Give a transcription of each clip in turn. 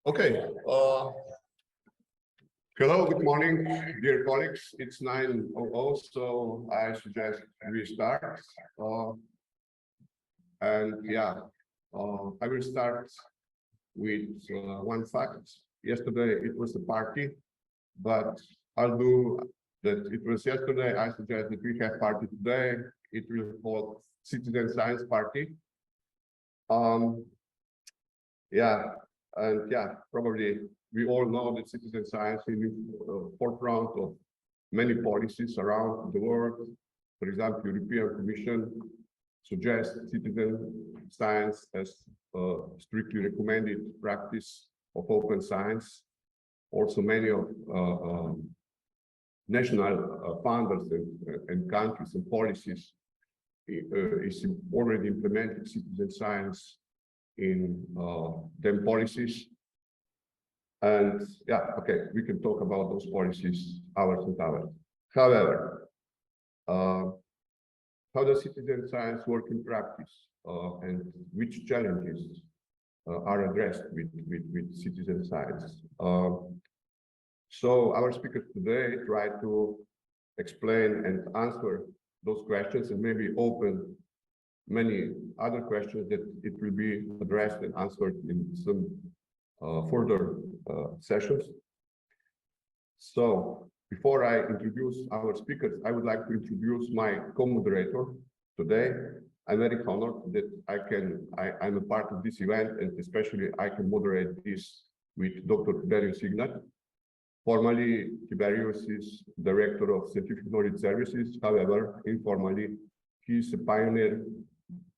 Okay. Hello, good morning, dear colleagues. It's 9:00, so I suggest we start. I will start with one fact. Yesterday it was a party, but although that it was yesterday, I suggest that we have party today. It will be called Citizen Science Party. Probably we all know that citizen science is in the forefront of many policies around the world. For example, the European Commission suggests citizen science as a strictly recommended practice of open science. Also, many of national funders and countries and policies is already implemented citizen science in them policies. And we can talk about those policies hours and hours. However, how does citizen science work in practice, and which challenges are addressed with citizen science? So our speakers today try to explain and answer those questions and maybe open many other questions that it will be addressed and answered in some further sessions. So before I introduce our speakers, I would like to introduce my co-moderator today. I'm very honored that I'm a part of this event, and especially I can moderate this with Dr. Tiberius Ignat. Formally, Tiberius is Director of Scientific Knowledge Services. However, informally, he's a pioneer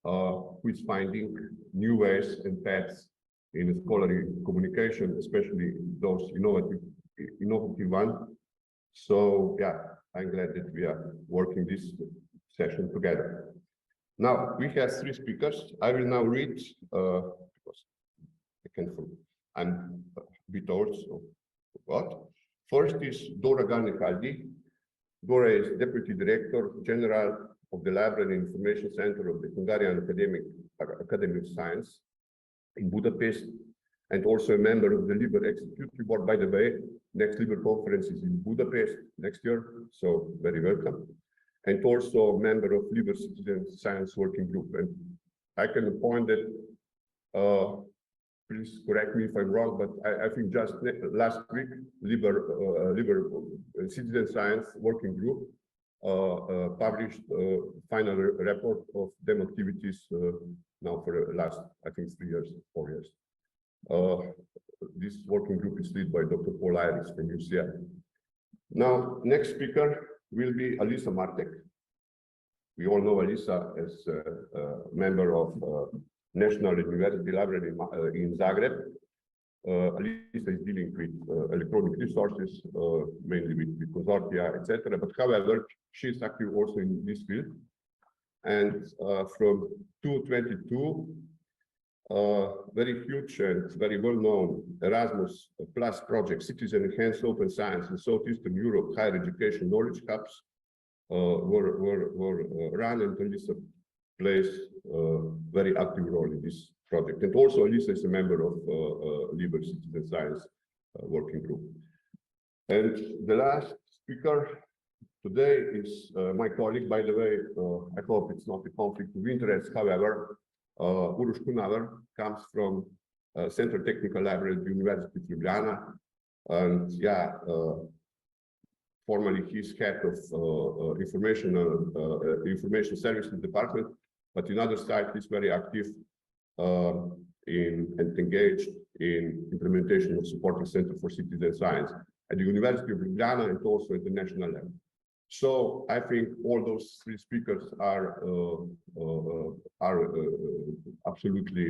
who is finding new ways and paths in scholarly communication, especially those innovative ones. So I'm glad that we are working this session together. Now we have three speakers. I will now read because I'm a bit old, so what? First is Dora Garnehaldi. Dora is Deputy Director General of the Library and Information Center of the Hungarian Academy of Science in Budapest, and also a member of the LIBER Executive Board. By the way, next LIBER conference is in Budapest next year, so very welcome. And also a member of LIBER Citizen Science Working Group. And I can point that, please correct me if I'm wrong, but I think just last week, LIBER Citizen Science Working Group published final report of them activities now for the last, I think, 3 years, 4 years. This working group is led by Dr. Paul Iris from UCL. Now, next speaker will be Alisa Martek. We all know Alisa as a member of National University Library in Zagreb. Alisa is dealing with electronic resources, mainly with consortia, etc. But however, she is active also in this field. And from 2022, very huge and very well-known Erasmus Plus project, Citizen Enhanced Open Science in Southeastern Europe higher education knowledge hubs were run, and Alisa plays a very active role in this project. And also Alisa is a member of LIBER Citizen Science Working Group. And the last speaker today is my colleague, by the way. I hope it's not a conflict of interest. However, Uroš Kunaver comes from Central Technical Library at the University of Ljubljana, and formerly he's head of information services department, but in other side he's very active and engaged in implementation of supporting Center for Citizen Science at the University of Ljubljana and also at the national level. So I think all those three speakers are absolutely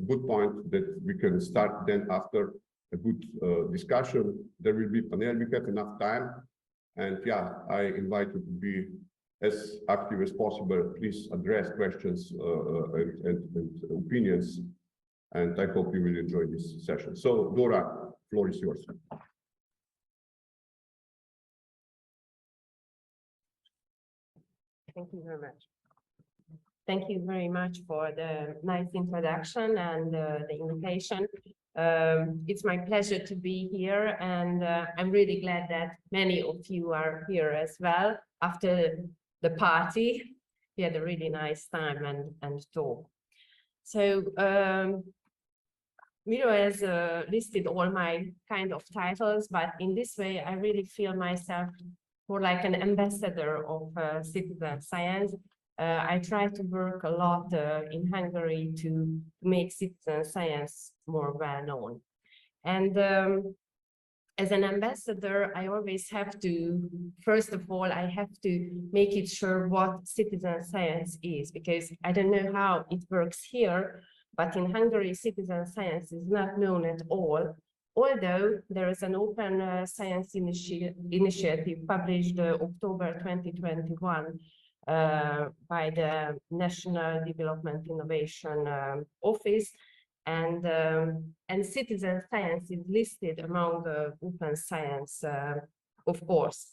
good point that we can start then after a good discussion. There will be panel. We have enough time, and I invite you to be as active as possible. Please address questions and opinions, and I hope you will enjoy this session. So Dora, floor is yours. Thank you very much. Thank you very much for the nice introduction and the invitation It's my pleasure to be here, and I'm really glad that many of you are here as well. After the party, we had a really nice time and talk. So Miro has listed all my kind of titles, but in this way, I really feel myself more like an ambassador of citizen science. I try to work a lot in Hungary to make citizen science more well known. And as an ambassador, I always have to, first of all, I have to make it sure what citizen science is, because I don't know how it works here, but in Hungary, citizen science is not known at all. Although there is an open science initiative published October 2021 by the National Development Innovation Office, and citizen science is listed among the open science, of course,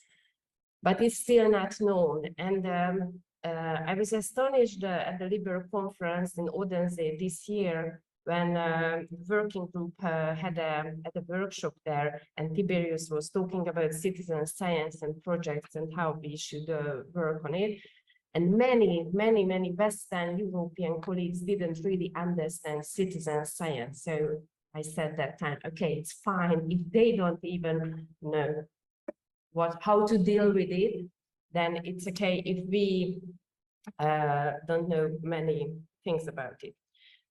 but it's still not known. And I was astonished at the Liber conference in Odense this year when working group had a workshop there, and Tiberius was talking about citizen science and projects and how we should work on it. And many Western European colleagues didn't really understand citizen science. So I said that time, okay, it's fine if they don't even know how to deal with it, then it's okay if we don't know many things about it.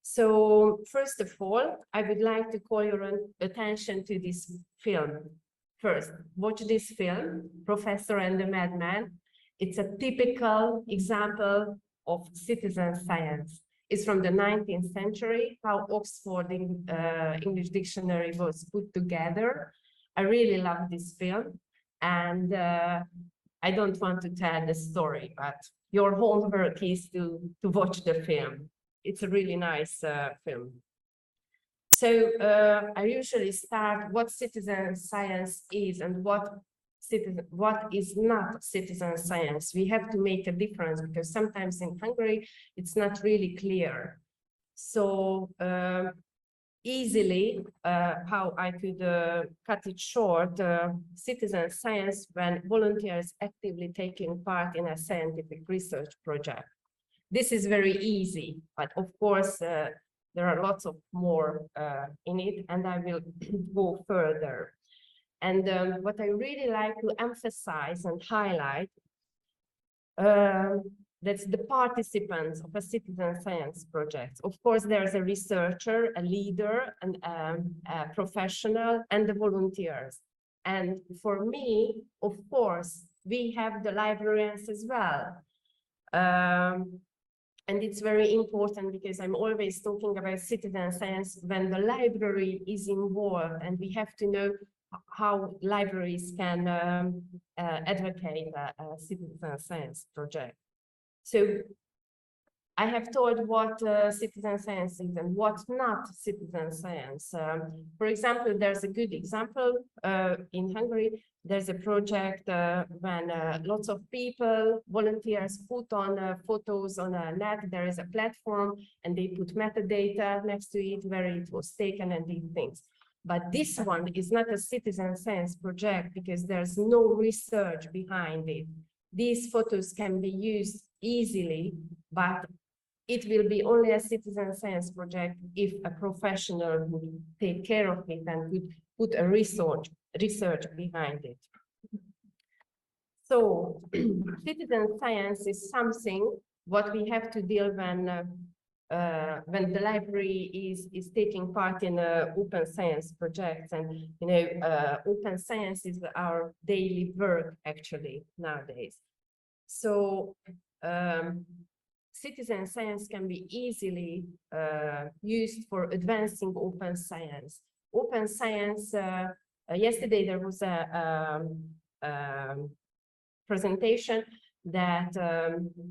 So first of all, I would like to call your attention to this film. First, watch this film, Professor and the Madman. It's a typical example of citizen science. It's from the 19th century, how Oxford English Dictionary was put together. I really love this film, and I don't want to tell the story, but your homework is to watch the film. It's a really nice film. So I usually start what citizen science is and what is not citizen science. We have to make a difference because sometimes in Hungary it's not really clear. So easily how I could cut it short, citizen science when volunteers actively taking part in a scientific research project. This is very easy, but of course there are lots of more in it, and I will go further. And what I really like to emphasize and highlight, that's the participants of a citizen science project. Of course, there's a researcher, a leader, and a professional, and the volunteers. And for me, of course, we have the librarians as well. And it's very important because I'm always talking about citizen science when the library is involved, and we have to know how libraries can advocate a citizen science project. So I have told what citizen science is and what not citizen science. For example, there's a good example in Hungary. There's a project when lots of people, volunteers, put on photos on a net. There is a platform and they put metadata next to it where it was taken and these things. But this one is not a citizen science project because there's no research behind it. These photos can be used easily, but it will be only a citizen science project if a professional would take care of it and would put a research behind it. So citizen science is something what we have to deal when the library is taking part in open science projects. And you know, open science is our daily work actually nowadays. So citizen science can be easily used for advancing open science. Open science, yesterday there was a presentation that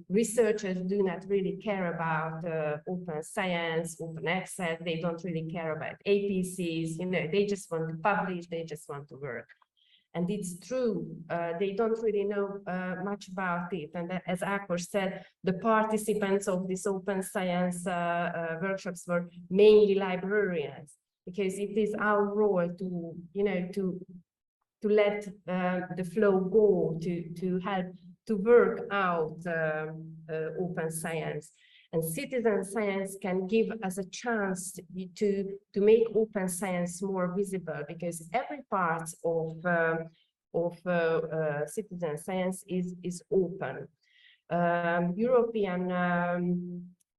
researchers do not really care about open science, open access. They don't really care about APCs, you know, they just want to publish, they just want to work. And it's true, they don't really know much about it. And as Ákos said, the participants of this open science workshops were mainly librarians. because it is our role to, you know, to let the flow go, to help to work out open science. And citizen science can give us a chance to make open science more visible, because every part of citizen science is open. European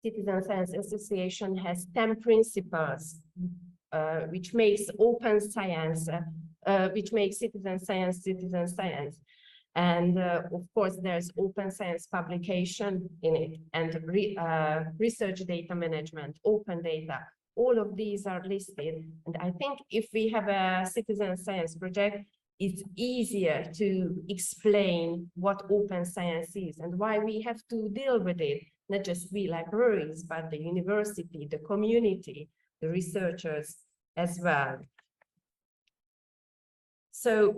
Citizen Science Association has 10 principles which makes open science, which makes citizen science. And of course, there's open science publication in it, and research data management, open data. All of these are listed. And I think if we have a citizen science project, it's easier to explain what open science is and why we have to deal with it. Not just we librarians, but the university, the community, the researchers as well. So,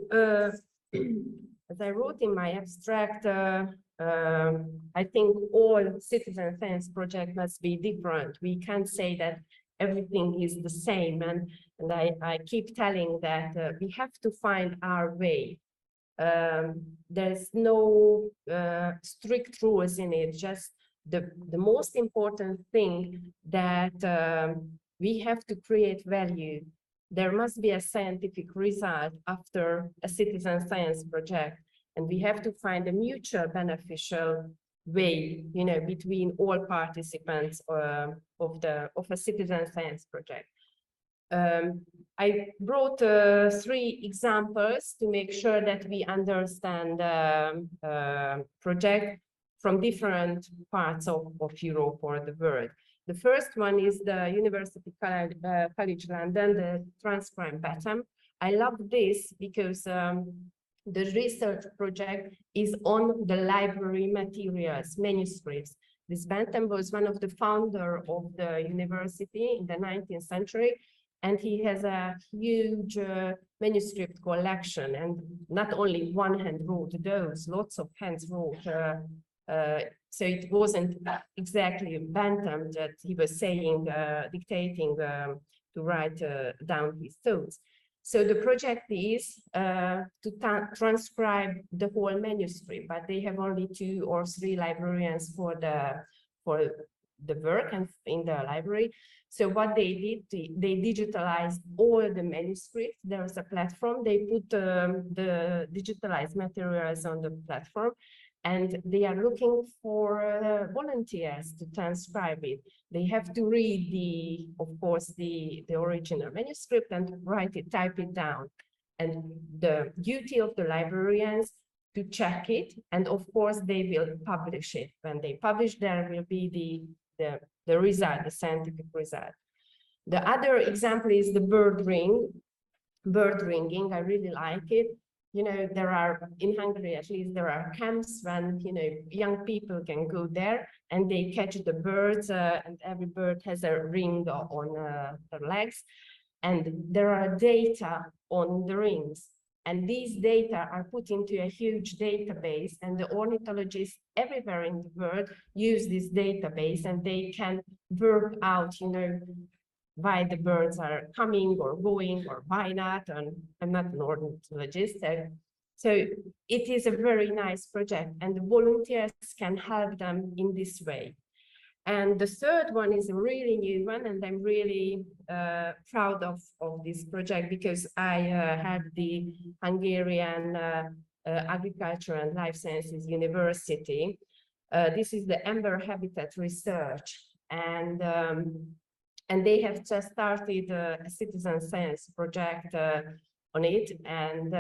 as I wrote in my abstract, I think all citizen science projects must be different. We can't say that everything is the same. And I keep telling that we have to find our way. There's no strict rules in it, just the most important thing that we have to create value. There must be a scientific result after a citizen science project, and we have to find a mutual beneficial way, you know, between all participants of a citizen science project. I brought 3 examples to make sure that we understand project from different parts of Europe or the world. The first one is the University College London, the Transcribe Bantam. I love this because the research project is on the library materials, manuscripts. This Bantam was one of the founders of the university in the 19th century, and he has a huge manuscript collection, and not only one hand wrote those, lots of hands wrote. So it wasn't exactly Bantam that he was saying, dictating to write down his thoughts. So the project is to transcribe the whole manuscript, but they have only 2 or 3 librarians for the work and in the library. So what they did, they digitalized all the manuscripts. There was a platform. They put the digitalized materials on the platform, and they are looking for volunteers to transcribe it. They have to read of course, the original manuscript and write it, type it down. And the duty of the librarians to check it, and of course they will publish it. When they publish, there will be the result, the scientific result. The other example is the bird ringing. I really like it. You know, there are, in Hungary at least, there are camps when, you know, young people can go there and they catch the birds, and every bird has a ring on their legs. And there are data on the rings. And these data are put into a huge database, and the ornithologists everywhere in the world use this database, and they can work out, you know, why the birds are coming or going or why not. And I'm not an ornithologist. So it is a very nice project, and the volunteers can help them in this way. And the third one is a really new one, and I'm really proud of this project because I had the Hungarian Agriculture and Life Sciences University. This is the Amber Habitat Research, and they have just started a citizen science project on it, and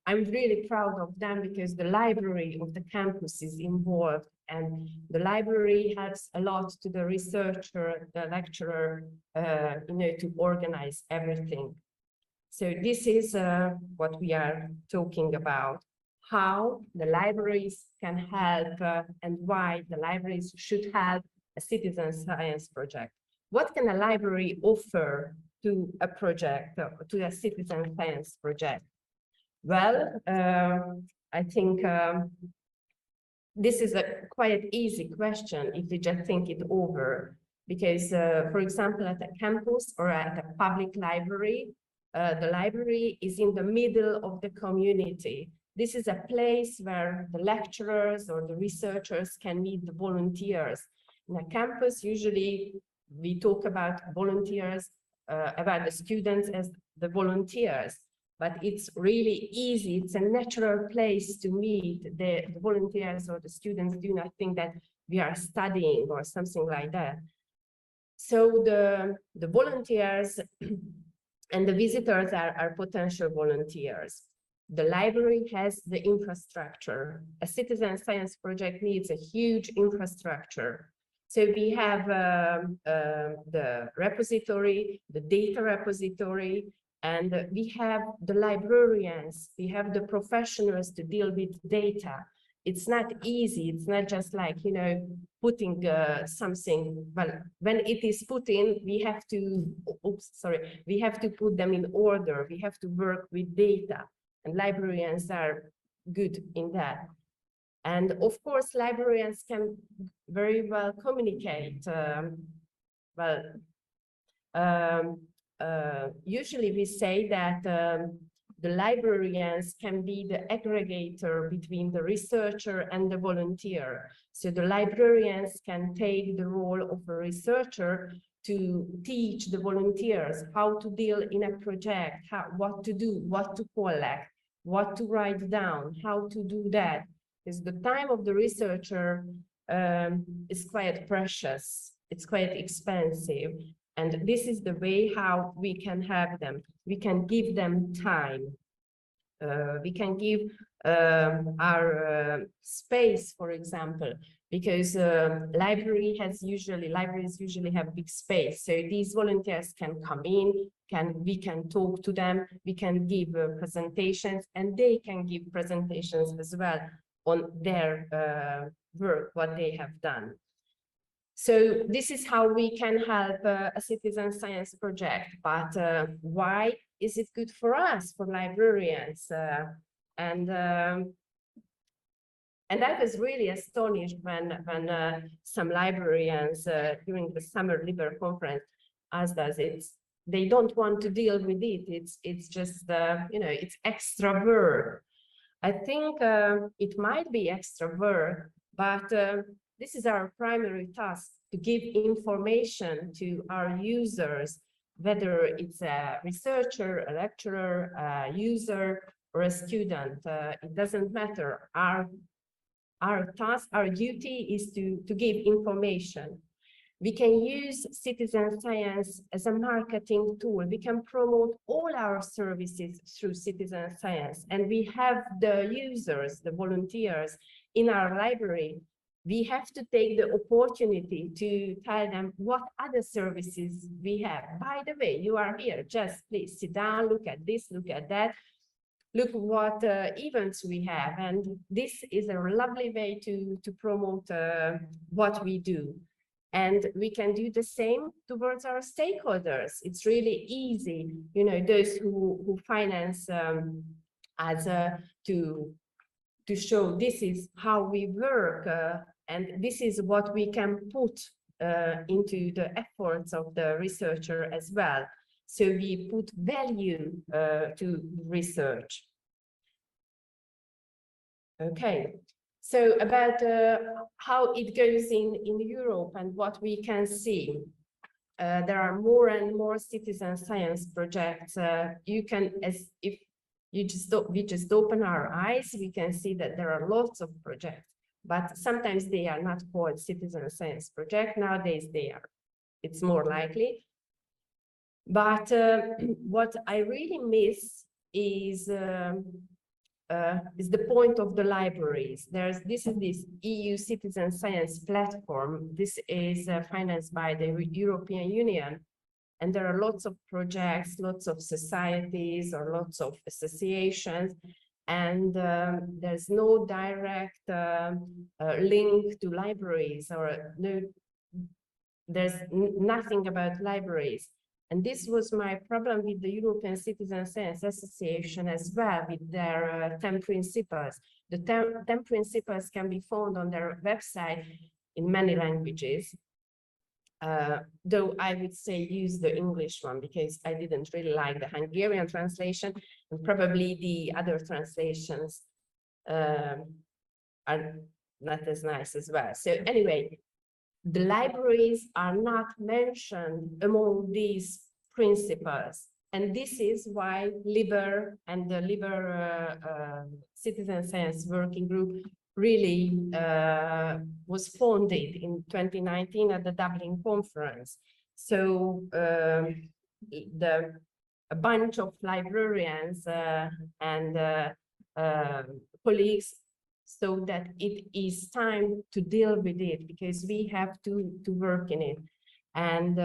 I'm really proud of them because the library of the campus is involved, and the library helps a lot to the researcher, the lecturer, you know, to organize everything. So this is what we are talking about, how the libraries can help and why the libraries should have a citizen science project. What can a library offer to a project, to a citizen science project? Well, I think this is a quite easy question if you just think it over. Because, for example, at a campus or at a public library, the library is in the middle of the community. This is a place where the lecturers or the researchers can meet the volunteers. In a campus, usually we talk about volunteers, about the students as the volunteers, but it's really easy. It's a natural place to meet the volunteers, or the students do not think that we are studying or something like that. So the volunteers and the visitors are potential volunteers. The library has the infrastructure. A citizen science project needs a huge infrastructure. So we have the repository, the data repository, and we have the librarians, we have the professionals to deal with data. It's not easy. It's not just like, you know, putting something. Well, when it is put in, we have to, we have to put them in order. We have to work with data, and librarians are good in that. And of course, librarians can very well communicate. Usually we say that the librarians can be the aggregator between the researcher and the volunteer. So the librarians can take the role of a researcher to teach the volunteers how to deal in a project, what to do, what to collect, what to write down, how to do that. Because the time of the researcher is quite precious, it's quite expensive. And this is the way how we can have them. We can give them time. We can give our space, for example, because libraries usually have big space. So these volunteers can come in, we can talk to them, we can give presentations, and they can give presentations as well on their work, what they have done. So this is how we can help a citizen science project. But why is it good for us, for librarians? And I was really astonished when some librarians during the Summer Liber Conference asked us, they don't want to deal with it. It's just you know, it's extra work. I think it might be extra work, but this is our primary task, to give information to our users, whether it's a researcher, a lecturer, a user, or a student. It doesn't matter. Our task, our duty is to give information. We can use citizen science as a marketing tool. We can promote all our services through citizen science. And we have the users, the volunteers in our library. We have to take the opportunity to tell them what other services we have. By the way, you are here, just please sit down, look at this, look at that. Look what events we have. And this is a lovely way to promote what we do. And we can do the same towards our stakeholders. It's really easy, you know, those who finance us to show this is how we work and this is what we can put into the efforts of the researcher as well. So we put value to research. Okay. So about how it goes in Europe and what we can see. There are more and more citizen science projects. You can, as if we just open our eyes, we can see that there are lots of projects, but sometimes they are not called citizen science project. Nowadays they are. It's more likely. But what I really miss is the point of the libraries. This is this EU citizen science platform. This is financed by the European Union. And there are lots of projects, lots of societies or lots of associations. And there's no direct link to libraries, or there's nothing about libraries. And this was my problem with the European Citizen Science Association as well, with their 10 principles. The 10 principles can be found on their website in many languages. though I would say use the English one because I didn't really like the Hungarian translation, and probably the other translations are not as nice as well. So anyway, the libraries are not mentioned among these principles. And this is why LIBER and the LIBER Citizen Science Working Group really was founded in 2019 at the Dublin conference. So a bunch of librarians and colleagues, so that it is time to deal with it because we have to work in it. And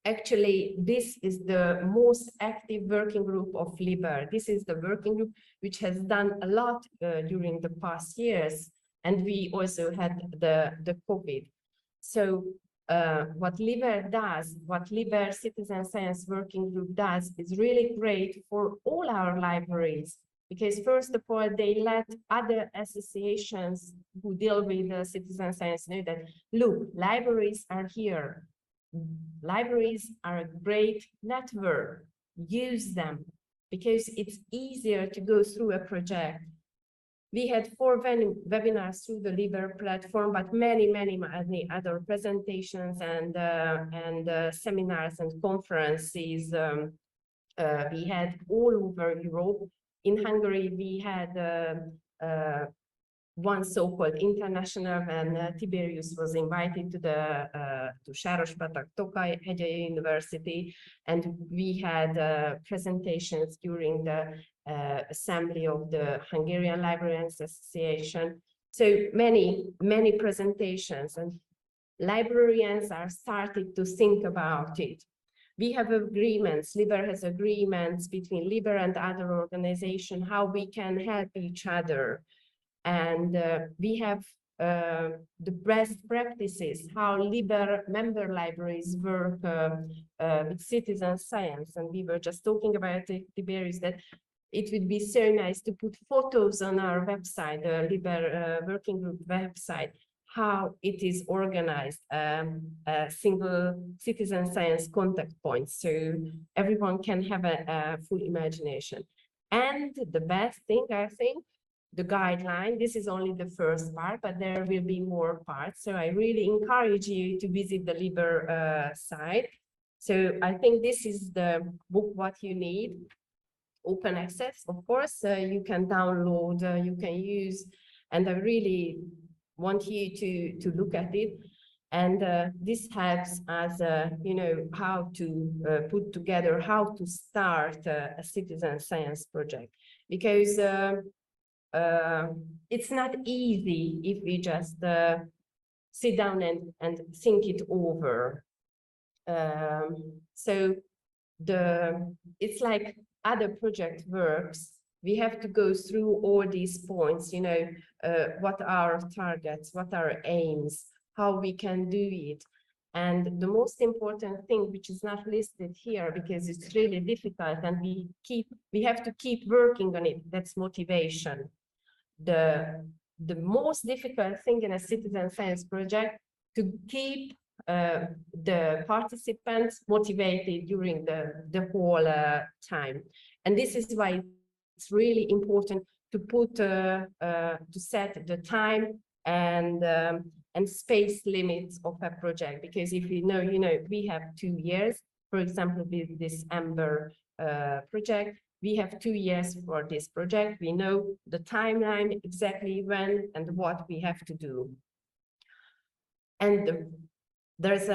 actually, this is the most active working group of LIBER. This is the working group which has done a lot during the past years. And we also had the COVID. So what LIBER does, what LIBER Citizen Science Working Group does is really great for all our libraries. Because first of all, they let other associations who deal with citizen science know that, look, libraries are here. Libraries are a great network. Use them because it's easier to go through a project. We had 4 webinars through the LIBER platform, but many other presentations and seminars and conferences we had all over Europe. In Hungary, we had one so-called international, and Tiberius was invited to the to Sárospatak Tokaj Hegyei University, and we had presentations during the assembly of the Hungarian Librarians Association. So many presentations, and librarians are starting to think about it. We have agreements, LIBER has agreements between LIBER and other organizations, how we can help each other. And we have the best practices, how LIBER member libraries work with citizen science. And we were just talking about it, Tiberius, that it would be so nice to put photos on our website, the LIBER Working Group website, how it is organized, a single citizen science contact point, so everyone can have a full imagination. And the best thing, I think, the guideline, this is only the first part, but there will be more parts. So I really encourage you to visit the LIBER site. So I think this is the book, what you need. Open access, of course, you can download, you can use, and I really want you to look at it. And this helps us, you know, how to put together, how to start a citizen science project. Because it's not easy if we just sit down and think it over. So it's like other project works. We have to go through all these points, you know, what are our targets, what are our aims, how we can do it. And the most important thing, which is not listed here because it's really difficult and we have to keep working on it, that's motivation. The most difficult thing in a citizen science project to keep the participants motivated during the whole time. And this is why it's really important to put to set the time and space limits of a project, because if you know, we have 2 years, for example, with this Amber project, we have 2 years for this project. We know the timeline, exactly when and what we have to do. And there's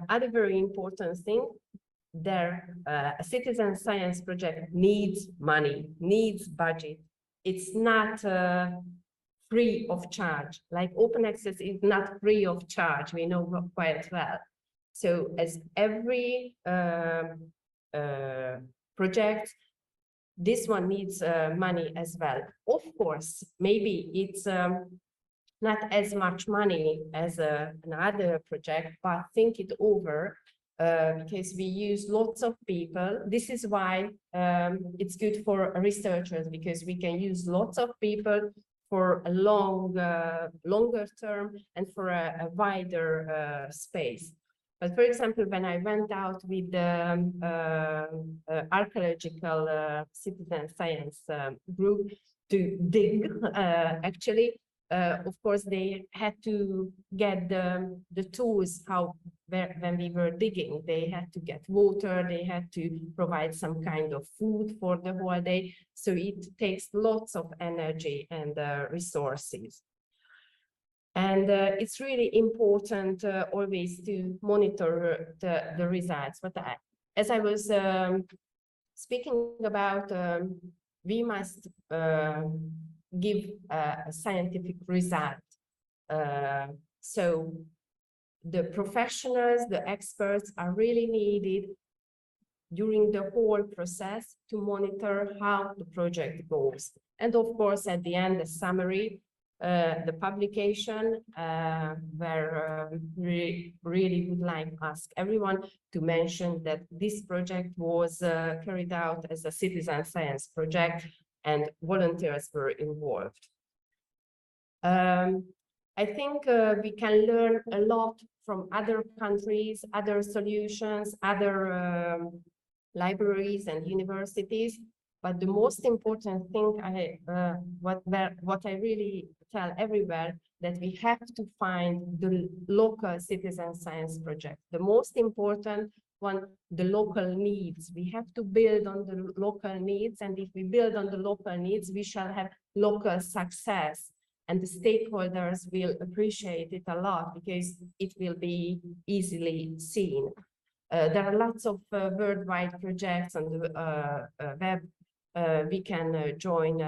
other very important thing. A citizen science project needs money, needs budget. It's not free of charge. Like open access is not free of charge, we know quite well. So as every project, this one needs money as well. Of course, maybe it's not as much money as another project, but think it over. Because we use lots of people. This is why it's good for researchers, because we can use lots of people for a longer term and for a wider space. But for example, when I went out with the archaeological citizen science group to dig, actually, of course, they had to get the tools when we were digging. They had to get water, they had to provide some kind of food for the whole day. So it takes lots of energy and resources. And it's really important always to monitor the results. But as I was speaking about, we must give a scientific result. So the professionals, the experts are really needed during the whole process to monitor how the project goes. And of course, at the end, the summary, the publication, where we really would like to ask everyone to mention that this project was carried out as a citizen science project and volunteers were involved. I think we can learn a lot from other countries, other solutions, other libraries and universities. But the most important thing, what I really tell everywhere, that we have to find the local citizen science project. The most important one, the local needs. We have to build on the local needs, and if we build on the local needs, we shall have local success. And the stakeholders will appreciate it a lot because it will be easily seen. There are lots of worldwide projects on the web. We can join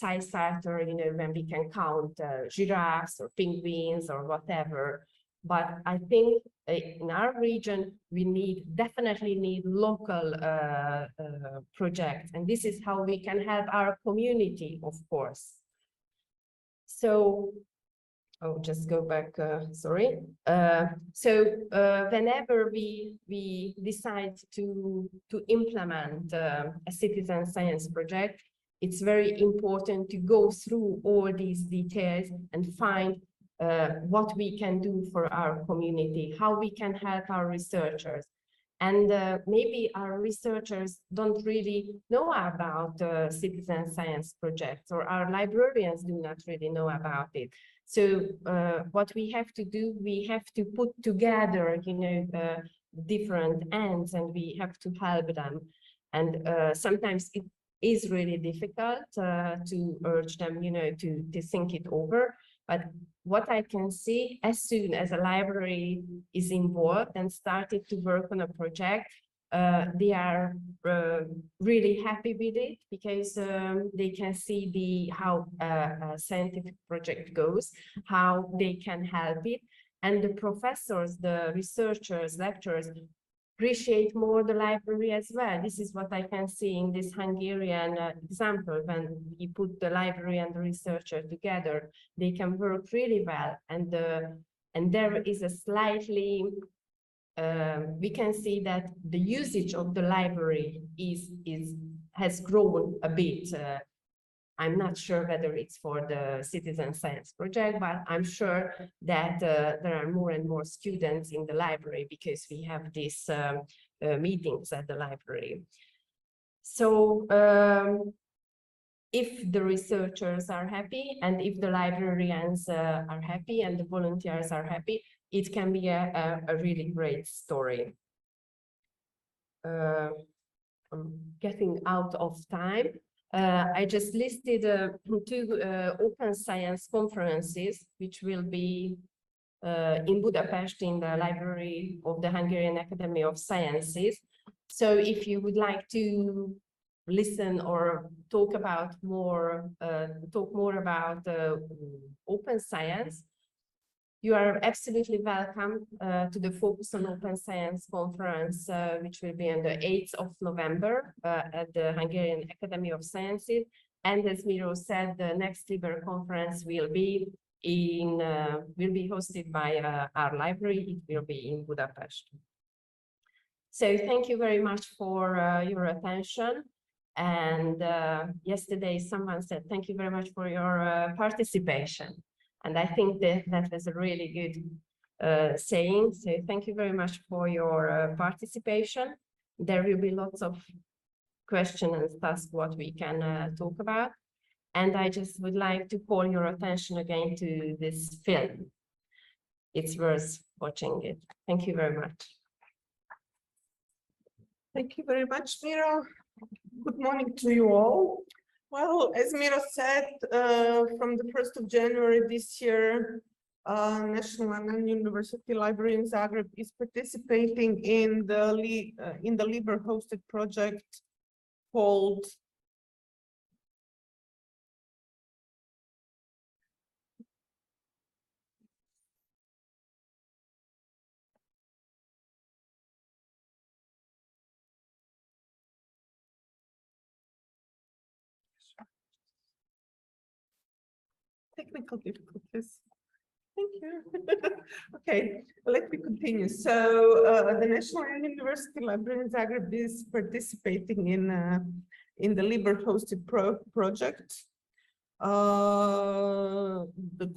SciSarter, you know, when we can count giraffes or penguins or whatever. But I think in our region, we definitely need local projects. And this is how we can help our community, of course. So, oh, just go back, sorry. Whenever we decide to implement a citizen science project, it's very important to go through all these details and find what we can do for our community, how we can help our researchers. And maybe our researchers don't really know about citizen science projects, or our librarians do not really know about it. So what we have to do, we have to put together, you know, different ends, and we have to help them. And sometimes it is really difficult to urge them, you know, to think it over. But what I can see, as soon as a library is involved and started to work on a project, they are really happy with it, because they can see how a scientific project goes, how they can help it. And the professors, the researchers, lecturers appreciate more the library as well. This is what I can see in this Hungarian example. When we put the library and the researcher together, they can work really well. And there is a slightly, we can see that the usage of the library has grown a bit. I'm not sure whether it's for the citizen science project, but I'm sure that there are more and more students in the library because we have these meetings at the library. So if the researchers are happy, and if the librarians are happy, and the volunteers are happy, it can be a really great story. I'm getting out of time. I just listed 2 open science conferences, which will be in Budapest in the library of the Hungarian Academy of Sciences. So if you would like to listen or talk more about open science, you are absolutely welcome to the Focus on Open Science conference, which will be on the 8th of November at the Hungarian Academy of Sciences. And as Miro said, the next LIBER conference will be hosted by our library. It will be in Budapest. So thank you very much for your attention. And yesterday someone said, thank you very much for your participation. And I think that was a really good saying. So thank you very much for your participation. There will be lots of questions and stuff what we can talk about. And I just would like to call your attention again to this film. It's worth watching it. Thank you very much. Thank you very much, Mira. Good morning to you all. Well, as Mira said, from the 1st of January this year, National and University Library in Zagreb is participating in the Libre-hosted project called technical difficulties. Thank you. Okay, let me continue. So the National and University Library in Zagreb is participating in the Libre-hosted project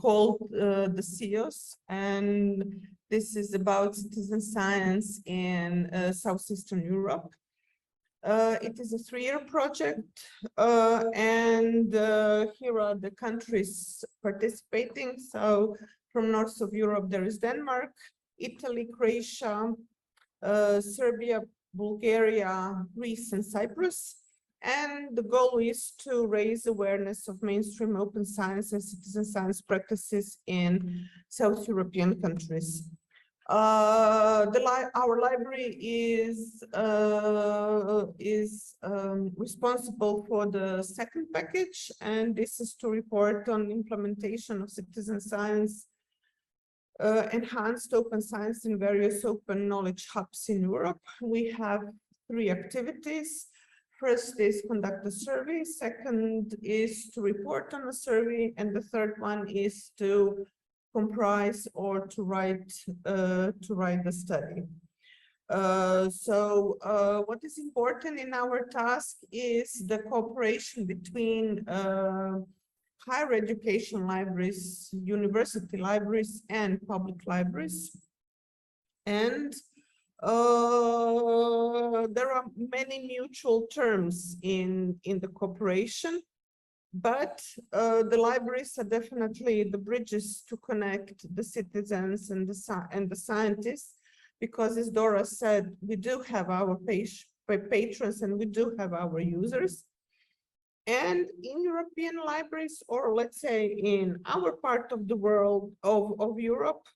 called the SESSION, and this is about citizen science in Southeastern Europe. It is a 3-year project, and here are the countries participating. So from north of Europe, there is Denmark, Italy, Croatia, Serbia, Bulgaria, Greece, and Cyprus. And the goal is to raise awareness of mainstream open science and citizen science practices in South European countries. Our library is responsible for the second package, and this is to report on implementation of citizen science, enhanced open science in various open knowledge hubs in Europe. We have 3 activities. First is conduct a survey, second is to report on a survey, and the third one is to comprise or to write the study. What is important in our task is the cooperation between higher education libraries, university libraries, and public libraries. And there are many mutual terms in the cooperation. But the libraries are definitely the bridges to connect the citizens and the scientists, because as Dora said, we do have our patrons and we do have our users. And in European libraries, or let's say in our part of the world of Europe,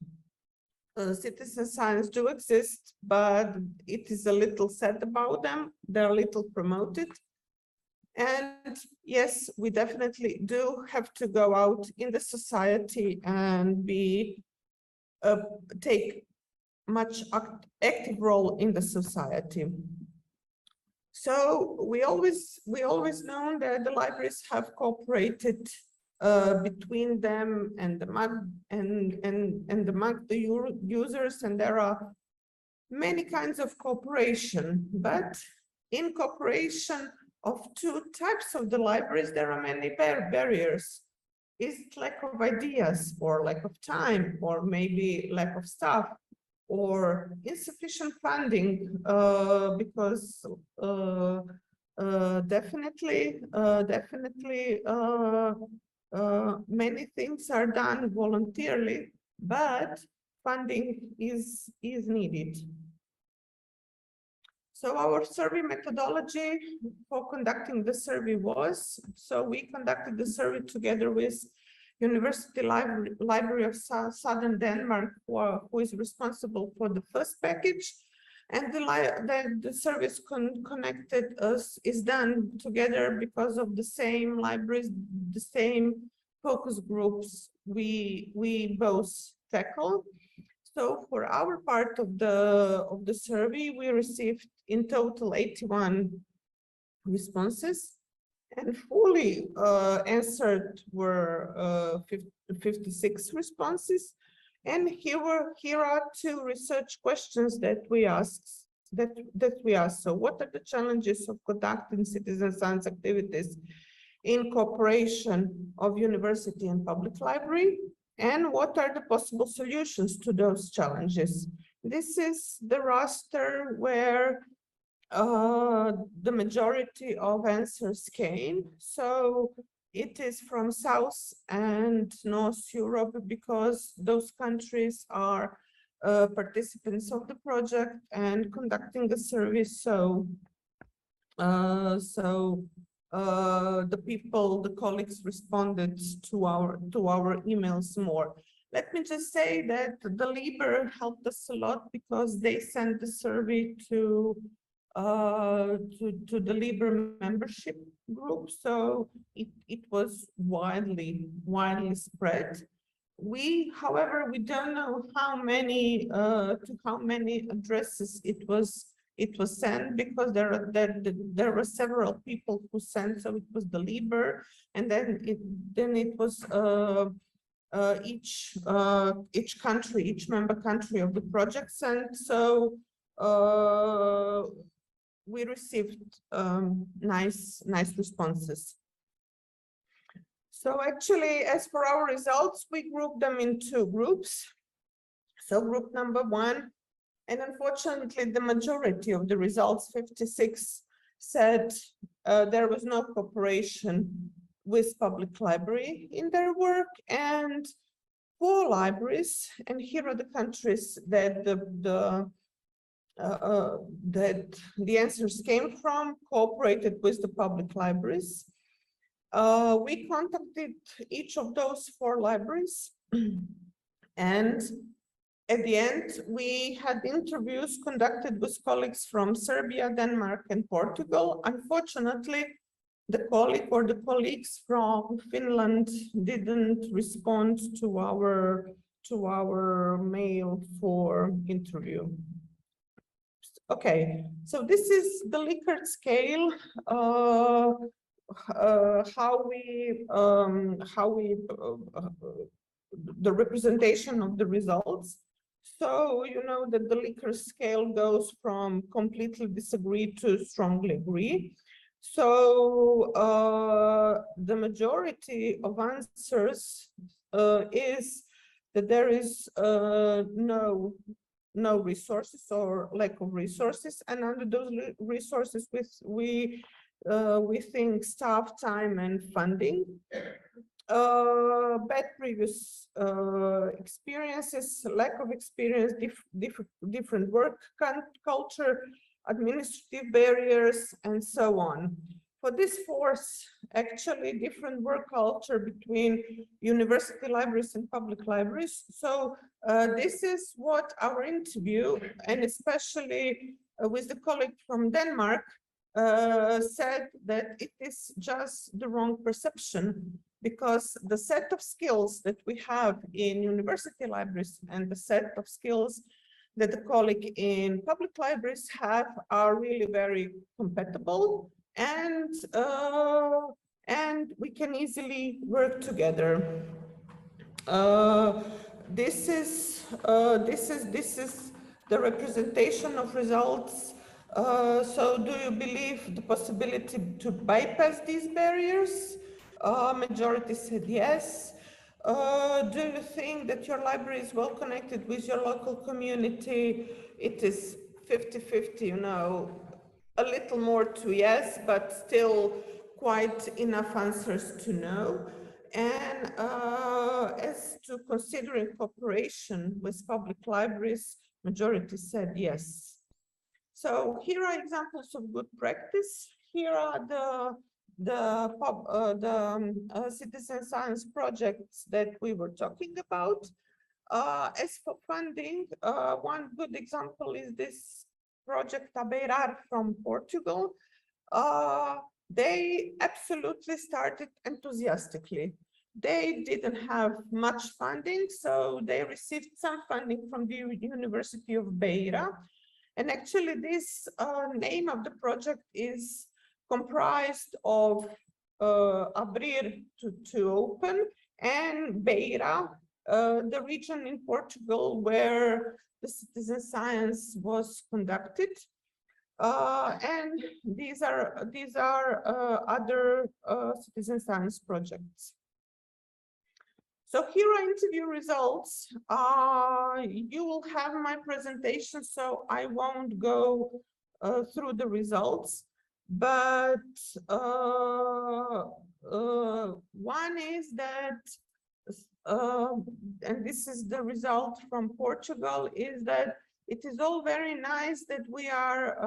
citizen science do exist, but it is a little said about them. They're a little promoted. And yes, we definitely do have to go out in the society and take much active role in the society. So we always know that the libraries have cooperated between them and among the users, and there are many kinds of cooperation. But in cooperation of 2 types of the libraries, there are many barriers. Is it lack of ideas, or lack of time, or maybe lack of staff, or insufficient funding? Because definitely many things are done voluntarily, but funding is needed. So our survey methodology for conducting the survey was, so we conducted the survey together with University Library of Southern Denmark, who is responsible for the first package. And the service connected us is done together because of the same libraries, the same focus groups we both tackle. So for our part of the survey, we received in total 81 responses, and fully answered were 56 responses. And here are 2 research questions that we asked. So what are the challenges of conducting citizen science activities in cooperation of university and public library? and what are the possible solutions to those challenges. This is the roster where the majority of answers came. So it is from South and North Europe because those countries are participants of the project and conducting the survey. So the colleagues responded to our emails more. Let me just say that the Liber helped us a lot because they sent the survey to the Liber membership group, so it was widely spread. However, we don't know how many to how many addresses it was sent, because there were several people who sent. So it was the Liber, and then it was each country, each member country of the project sent. So we received nice responses. So actually, as for our results, we grouped them in two groups. So group number one, and unfortunately, the majority of the results, 56, said there was no cooperation with public library in their work, and 4 libraries, and here are the countries that the answers came from, cooperated with the public libraries. We contacted each of those 4 libraries, and at the end, we had interviews conducted with colleagues from Serbia, Denmark, and Portugal. Unfortunately, the colleague or the colleagues from Finland didn't respond to our mail for interview. Okay, so this is the Likert scale. The representation of the results. So you know that the Likert scale goes from completely disagree to strongly agree. So the majority of answers is that there is no resources or lack of resources, and under those resources we think staff, time, and funding. Bad previous experiences, lack of experience, different work culture, administrative barriers, and so on. For this force, actually different work culture between university libraries and public libraries. So this is what our interview, and especially with the colleague from Denmark, said that it is just the wrong perception, because the set of skills that we have in university libraries and the set of skills that the colleague in public libraries have are really very compatible, and we can easily work together. This is the representation of results. So do you believe the possibility to bypass these barriers? Majority said yes. Do you think that your library is well connected with your local community? It is 50-50, you know, a little more to yes, but still quite enough answers to no. And as to considering cooperation with public libraries, majority said yes. So here are examples of good practice. Here are the citizen science projects that we were talking about. As for funding, one good example is this project Abeirar from Portugal. They absolutely started enthusiastically. They didn't have much funding, so they received some funding from the University of Beira. And actually this name of the project is comprised of Abrir, to open, and Beira, the region in Portugal where the citizen science was conducted. And these are other citizen science projects. So here are interview results. You will have my presentation, so I won't go through the results. But one is that, and this is the result from Portugal, is that it is all very nice that we are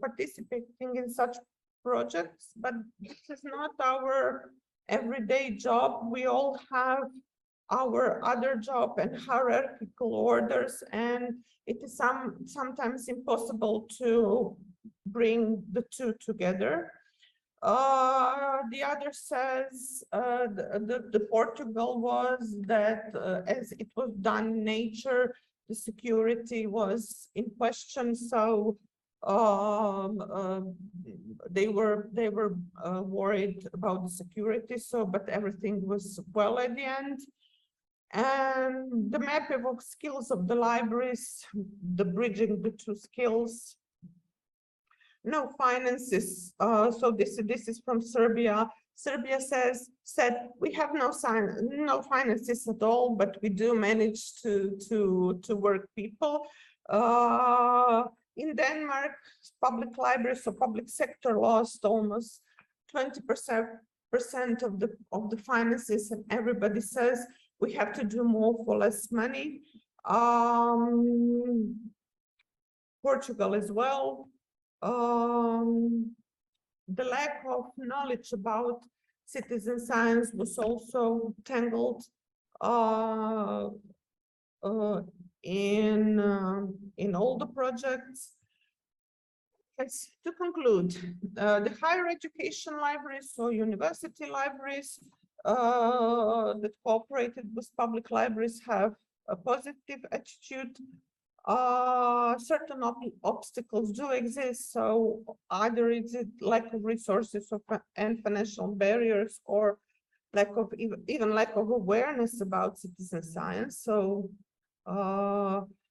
participating in such projects, but this is not our everyday job. We all have our other job and hierarchical orders, and it is sometimes impossible to bring the two together. The other says the Portugal was that as it was done in nature, the security was in question, so they were worried about the security. So, but everything was well at the end. And the mapping of skills of the libraries, the bridging the two skills. No finances. So this is from Serbia. Serbia said we have no finances at all, but we do manage to work people. In Denmark, public libraries, so public sector, lost almost 20% of the finances, and everybody says we have to do more for less money. Portugal as well. The lack of knowledge about citizen science was also tangled in all the projects. Yes, to conclude, the higher education libraries, so university libraries that cooperated with public libraries, have a positive attitude. Certain obstacles do exist, so either is it lack of resources and financial barriers, or lack of even lack of awareness about citizen science. So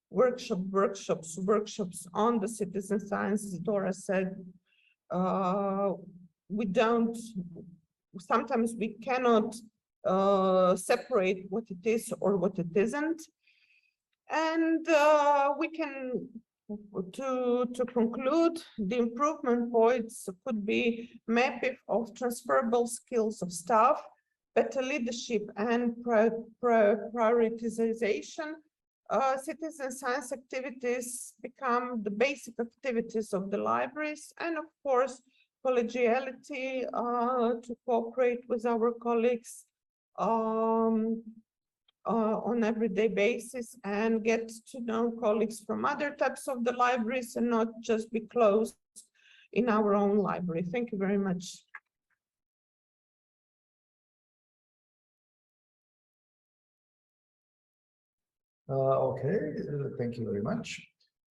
workshops on the citizen science, as Dora said, sometimes we cannot separate what it is or what it isn't. And we can, to conclude, the improvement points could be mapping of transferable skills of staff, better leadership and prioritization. Citizen science activities become the basic activities of the libraries, and of course, collegiality, to cooperate with our colleagues on everyday basis, and get to know colleagues from other types of the libraries, and not just be closed in our own library. Thank you very much. Okay, thank you very much.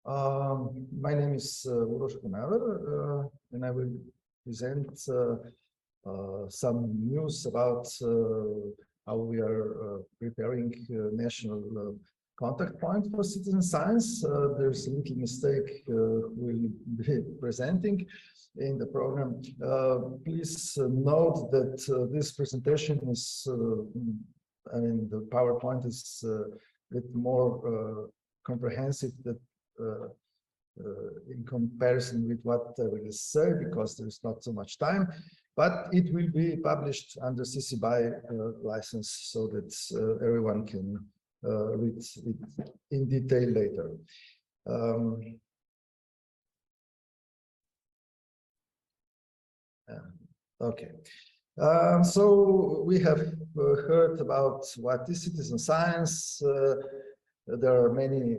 My name is Uroš Komeler, and I will present some news about how we are preparing national contact point for citizen science. There's a little mistake we'll be presenting in the program. Please note that this presentation is, I mean, the PowerPoint is a bit more comprehensive that, in comparison with what I will say, because there's not so much time. But it will be published under CC BY license, so that everyone can read it in detail later. Okay, so we have heard about what is citizen science. There are many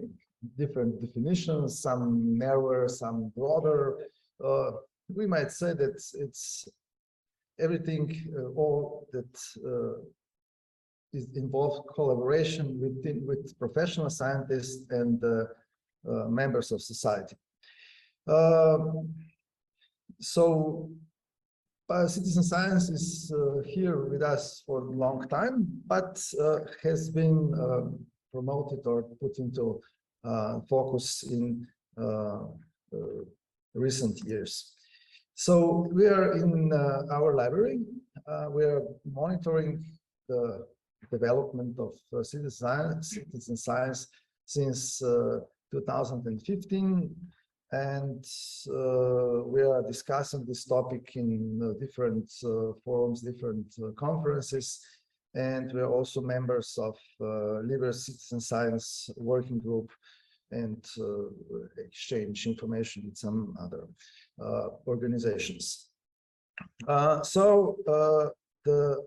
different definitions, some narrower, some broader. We might say that it's everything, all that is involved collaboration with professional scientists and members of society. So citizen science is here with us for a long time, but has been promoted or put into focus in recent years. So we are in our library. We are monitoring the development of citizen science since 2015, and we are discussing this topic in different forums, different conferences, and we are also members of Libre Citizen Science Working Group and exchange information with some other organizations. The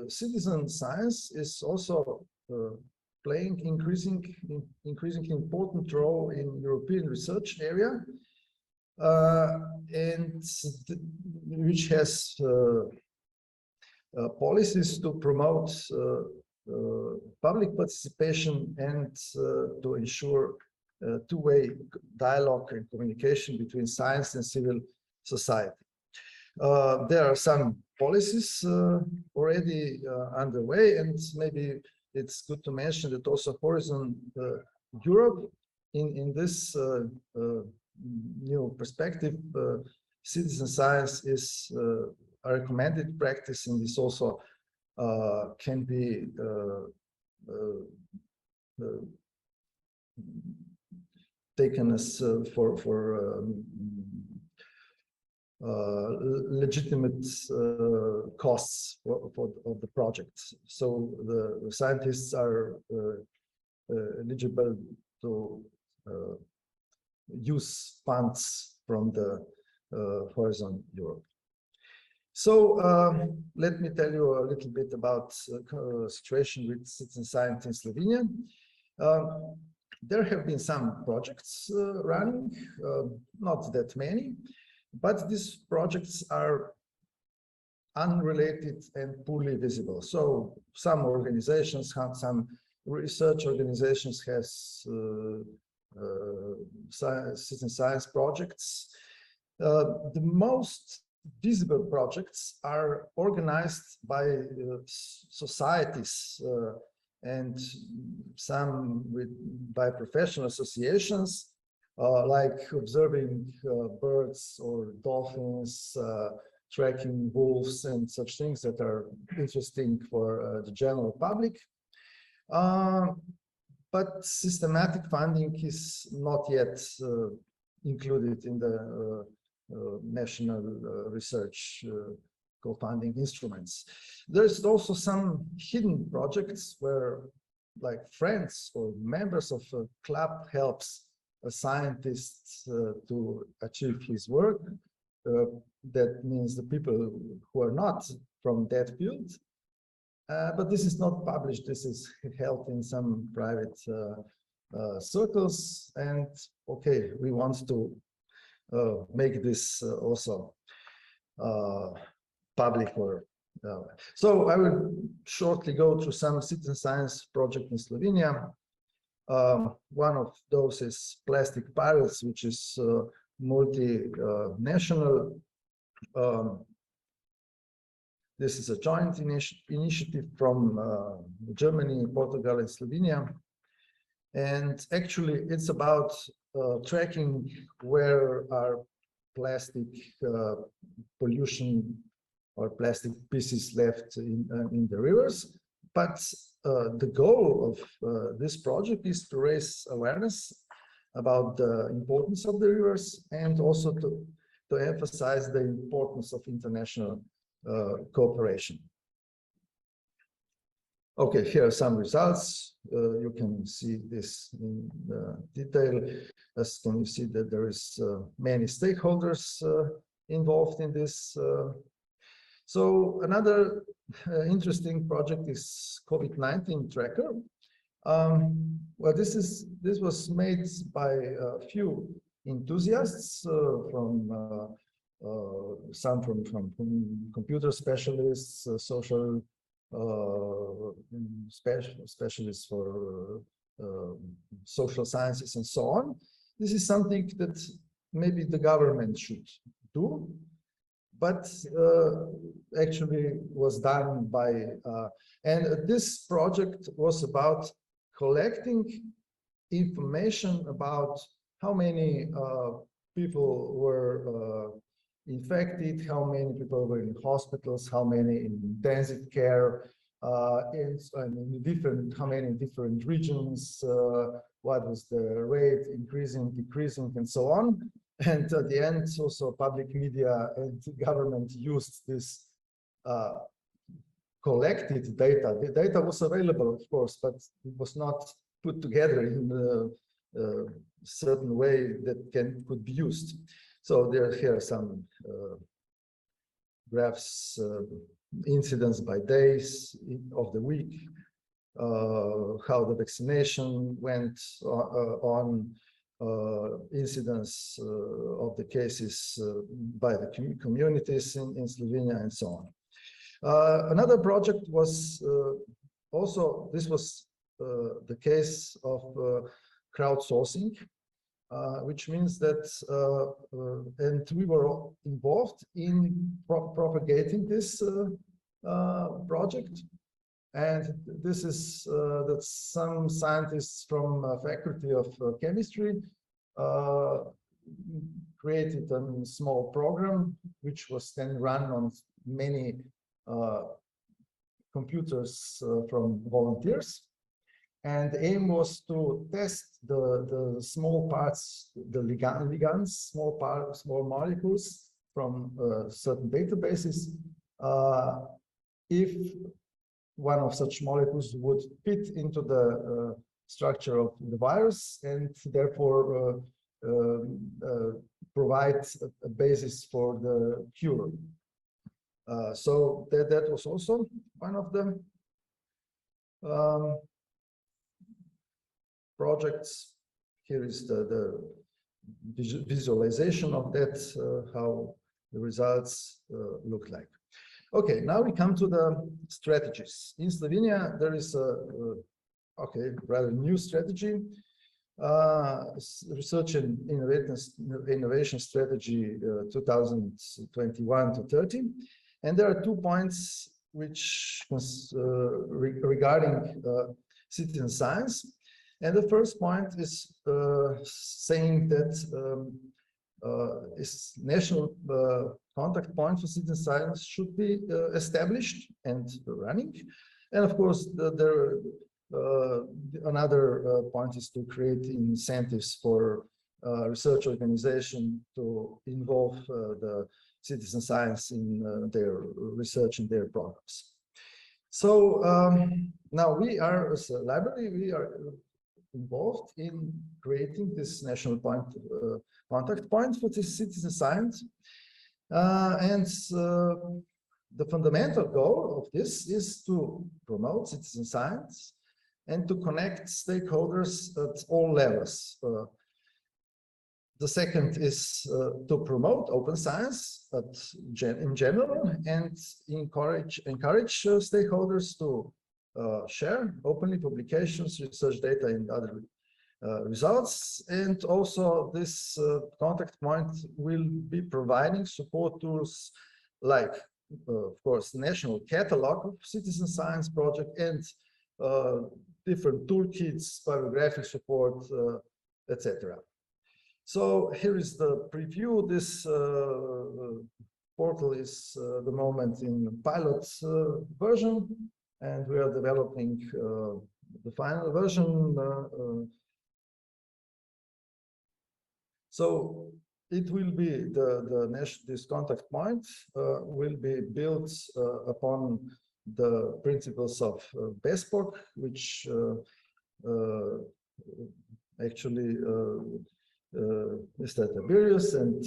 citizen science is also playing increasingly important role in European research area, and which has policies to promote public participation and to ensure two-way dialogue and communication between science and civil society. There are some policies already underway, and maybe it's good to mention that also Horizon Europe, in this new perspective, citizen science is a recommended practice, and this also can be taken as for legitimate costs of the project. So the scientists are eligible to use funds from the Horizon Europe. So let me tell you a little bit about the situation with citizen science in Slovenia. There have been some projects running, not that many, but these projects are unrelated and poorly visible. So some organizations have, some research organizations has citizen science projects. The most visible projects are organized by societies and some by professional associations, like observing birds or dolphins, tracking wolves and such things that are interesting for the general public. But systematic funding is not yet included in the national research co-funding instruments. There's also some hidden projects where, like, friends or members of a club helps a scientist to achieve his work. That means the people who are not from that field. But this is not published. This is held in some private circles. And okay, we want to make this also public. Or so I will shortly go through some citizen science project in Slovenia. One of those is Plastic Pirates, which is multinational. This is a joint initiative from Germany, Portugal, and Slovenia. And actually, it's about tracking where are plastic pollution or plastic pieces left in the rivers. But the goal of this project is to raise awareness about the importance of the rivers, and also to emphasize the importance of international cooperation. Okay, here are some results. You can see this in detail. As can you see that there is many stakeholders involved in this. So another interesting project is COVID-19 tracker. Well, this was made by a few enthusiasts some from computer specialists, social specialists for social sciences, and so on. This is something that maybe the government should do, but actually was done by, and this project was about collecting information about how many people were infected, how many people were in hospitals, how many in intensive care, in different, how many different regions, what was the rate, increasing, decreasing, and so on. And at the end, also public media and government used this collected data. The data was available, of course, but it was not put together in a certain way that could be used. So here are some graphs, incidents by days of the week, how the vaccination went on, incidents of the cases by the communities in Slovenia, and so on. Another project was also, this was the case of crowdsourcing, which means that, and we were involved in propagating this project. And this is that some scientists from Faculty of Chemistry created a small program, which was then run on many computers from volunteers. And the aim was to test the small parts, the ligands, small molecules from certain databases, if one of such molecules would fit into the structure of the virus, and therefore provide a basis for the cure. So that was also one of the projects. Here is the visualization of that, how the results look like. Okay, now we come to the strategies. In Slovenia, there is a rather new strategy, research and innovation strategy 2021 to 30. And there are 2 points which regarding citizen science. And the first point is saying that this national contact point for citizen science should be established and running. And of course, another point is to create incentives for research organization to involve the citizen science in their research and their programs. So now we are, as a library, we are involved in creating this national contact point for this citizen science. And the fundamental goal of this is to promote citizen science and to connect stakeholders at all levels. The second is to promote open science in general and encourage stakeholders to share openly publications, research data, and other results. And also this contact point will be providing support tools like, of course, national catalog of citizen science project and different toolkits, bibliographic support, etc. So here is the preview. This portal is the moment in pilot version, and we are developing the final version. So it will be this contact point will be built upon the principles of BESPOC, which actually Mr. Tiberius and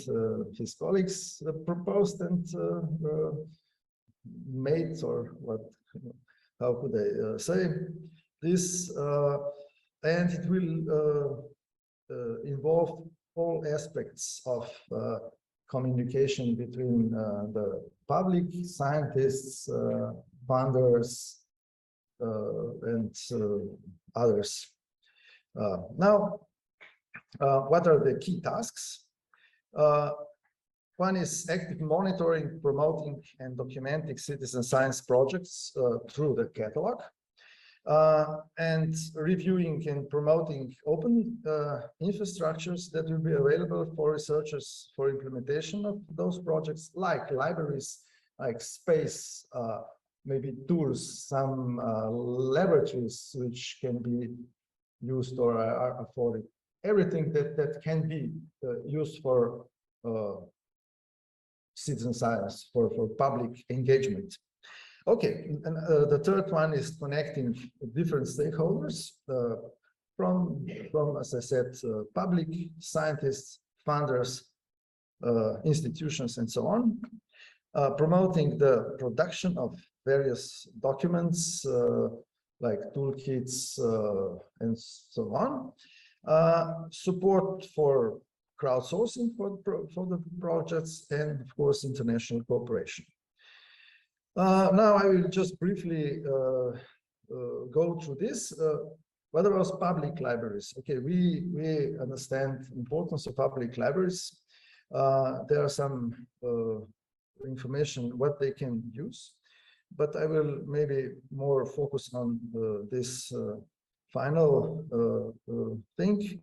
his colleagues proposed and made, or what, how could I say this, and it will involve all aspects of communication between the public, scientists, funders, and others. Now, what are the key tasks? One is active monitoring, promoting, and documenting citizen science projects through the catalog, and reviewing and promoting open infrastructures that will be available for researchers for implementation of those projects, like libraries, like space, maybe tools, some laboratories which can be used or are afforded. Everything that can be used for citizen science, for public engagement. Okay, and the third one is connecting different stakeholders from, as I said, public, scientists, funders, institutions, and so on. Promoting the production of various documents like toolkits and so on. Support for crowdsourcing for the projects, and of course international cooperation. Now I will just briefly go through this. What about public libraries? Okay, we understand the importance of public libraries. There are some information what they can use, but I will maybe more focus on this final thing.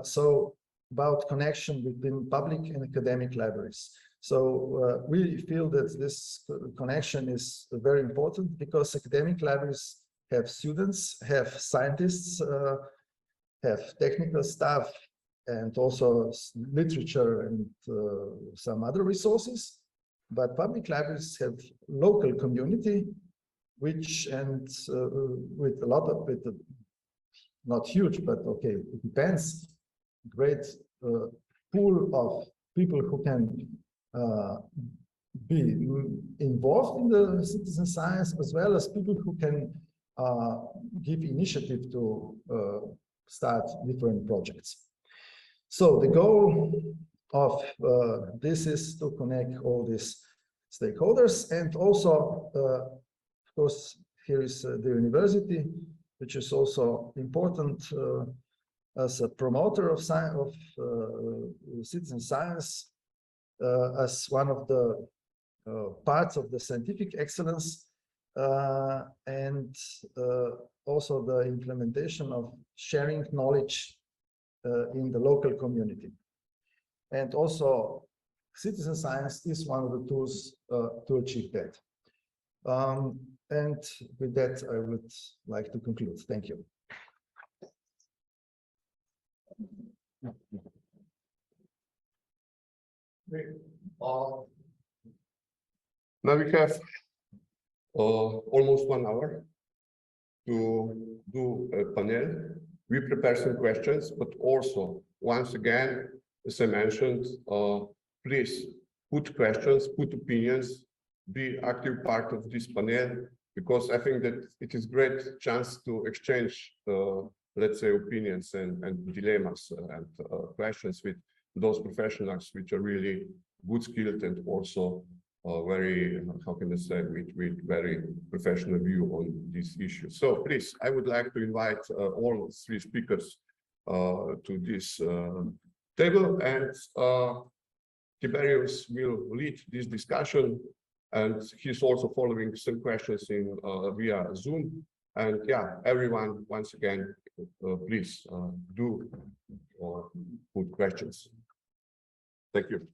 So about connection between public and academic libraries. So we feel that this connection is very important because academic libraries have students, have scientists, have technical staff, and also literature and some other resources. But public libraries have local community, which and with a lot of it, not huge, but okay, it depends. Great pool of people who can be involved in the citizen science, as well as people who can give initiative to start different projects. So the goal of this is to connect all these stakeholders, and also, of course, here is the university, which is also important as a promoter of science, of citizen science, as one of the parts of the scientific excellence, and also the implementation of sharing knowledge in the local community. And also, citizen science is one of the tools to achieve that. And with that, I would like to conclude. Thank you. Now we have almost 1 hour to do a panel. We prepare some questions, but also, once again, as I mentioned, please put questions, put opinions, be active part of this panel, because I think that it is great chance to exchange, let's say, opinions and dilemmas and questions with those professionals which are really good skilled and also very, how can I say, with very professional view on this issue. So please, I would like to invite all 3 speakers to this table, and Tiberius will lead this discussion, and he's also following some questions in via Zoom. And yeah, everyone, once again, please do or put questions. Thank you.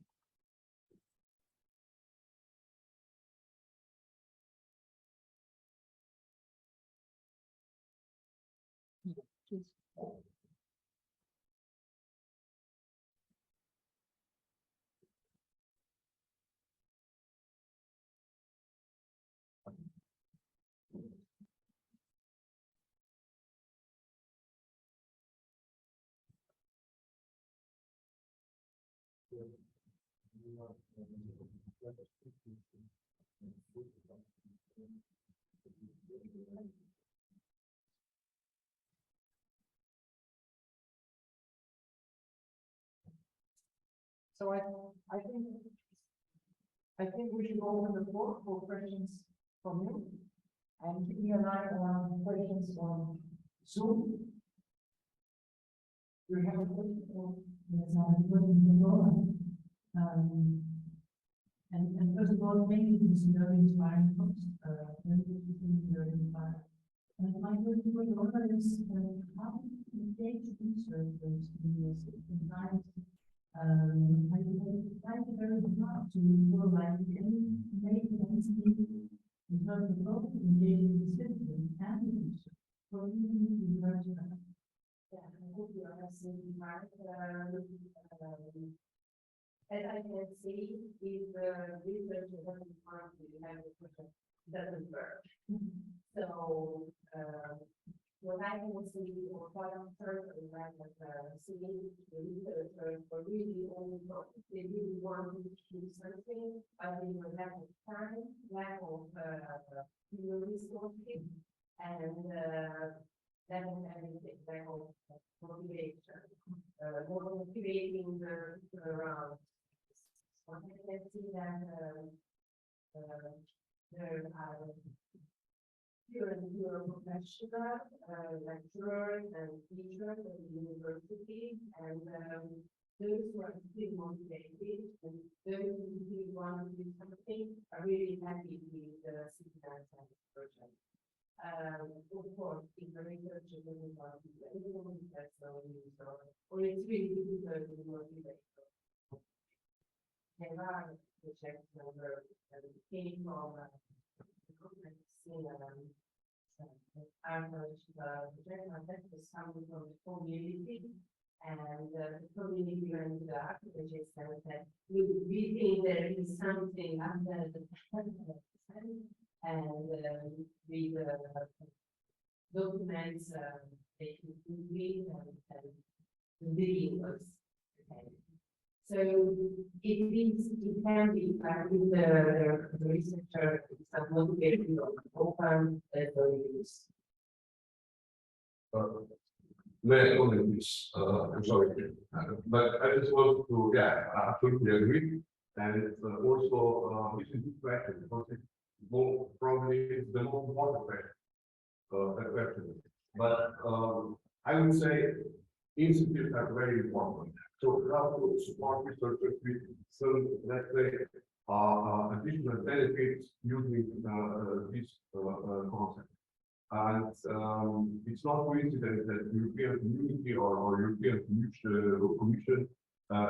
So I think we should open the floor for questions from you, and keeping an eye on questions on Zoom. Do you have a question? Yes, I have a question for Roland. And first of all, thank you for this very inspiring talk. Very inspiring. And my question for Roland is how to engage researchers in this science. I find it very hard to feel like any entity in terms of both engaging the citizens and the user, for using the research method. Yeah, I hope you are absolutely right. As I can see, if the research doesn't find the language, doesn't work. So, what I can see, or what I'm certain that seeing the researchers were really only they really wanted to do something, but they were lack of time, lack of human resources, and lack of everything, lack of motivation, more motivating the people around. So I can see that there are fewer and fewer professional lecturers and teachers at the university, and those who are still motivated and those who really want to do something are really happy with the citizen science project. Of course, if the researcher doesn't want to do anything, that's no use, or it's really difficult to motivate. There are projects that came from that was coming from the community, and the community went to the archaeologist and said, we think there is something under the and with documents they can read and the videos. Okay. So it can be with the researcher, some motivated or open that they use. May I comment this? I'm sorry, but I just want to, yeah, I absolutely agree. And also, this is a good question because it's more probably it's the most important question. But I would say incentives are very important. So how to support researchers with some, let's say, additional benefits using this concept. And it's not coincidence that European Community or European Commission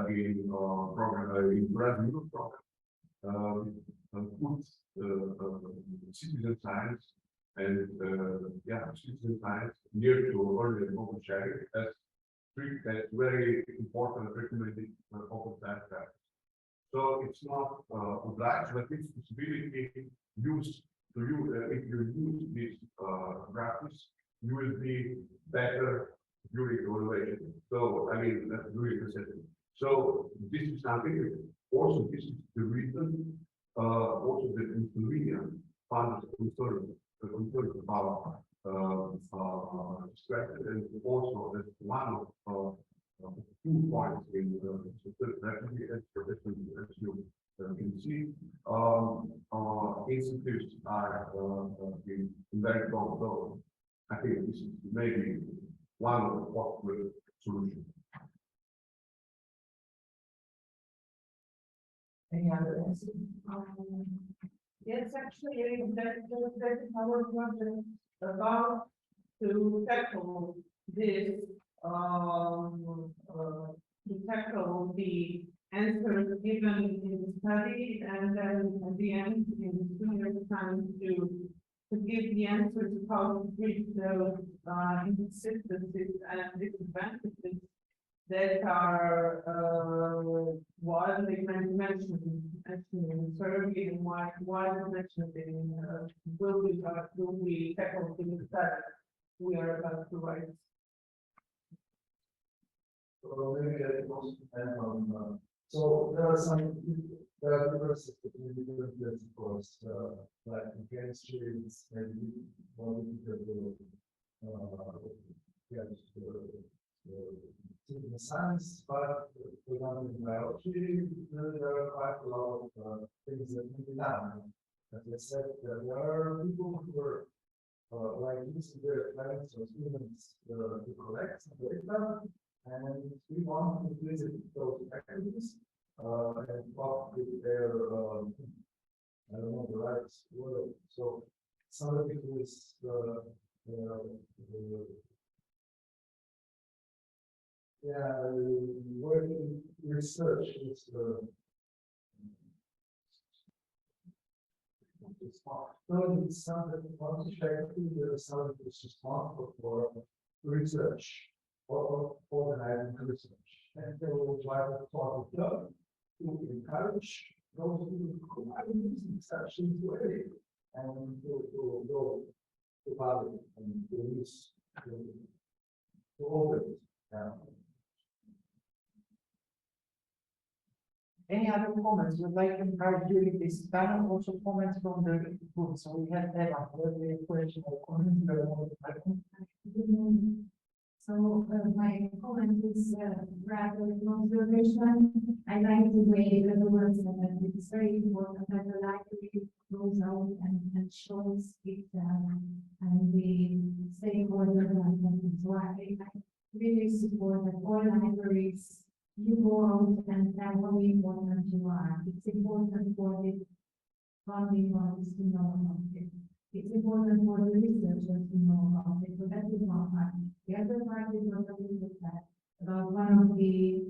in program in Brazil program puts citizen science and citizen science near to early and open sharing as very important recommended open science practice. So it's not obliged, but it's possibility used to you if you use this practice, you will be better during evaluation. So I mean during the session. So this is something. Also, this is the reason. Also, the Slovenia funds concern about strategy, and also that's one of 2 points in the strategy as you can see. Institutes are in very strong. So I think this is maybe one of the possible solutions. Any other answer? Yes, actually, that is our project about to tackle this, to tackle the answers given in the study, and then at the end, in 2 years' time, to give the answers how to bridge those inconsistencies and disadvantages that are widely mentioned in the survey and widely mentioned in will be tackled in the study we are about to write. So maybe I can also add on. So there are differences between different fields, of course. Like in chemistry, it's maybe more difficult in science, but for example, in biology, there are quite a lot of things that can be done. As I said, there are people who are like using their plants or humans to collect some data, and we want to visit those activities and talk with their, I don't know the right word. So somebody who is working research is responsible. So it's something that someone is responsible for research or organizing research. And they will try to sort of to encourage those who are using such things way and to go to value and to use to open. Any other comments? We'd like to encourage during this panel also comments from the group. So we have Eva, whether a question or comment. So my comment is rather an observation. I like the way the words that it's very important that the library goes out and shows it and the stakeholder and so I really support that all libraries you go out and tell how important you are. It's important for the funding bodies to know about it. It's important for the researchers to know about it. So that is one part. The other part is what I looked at about one of the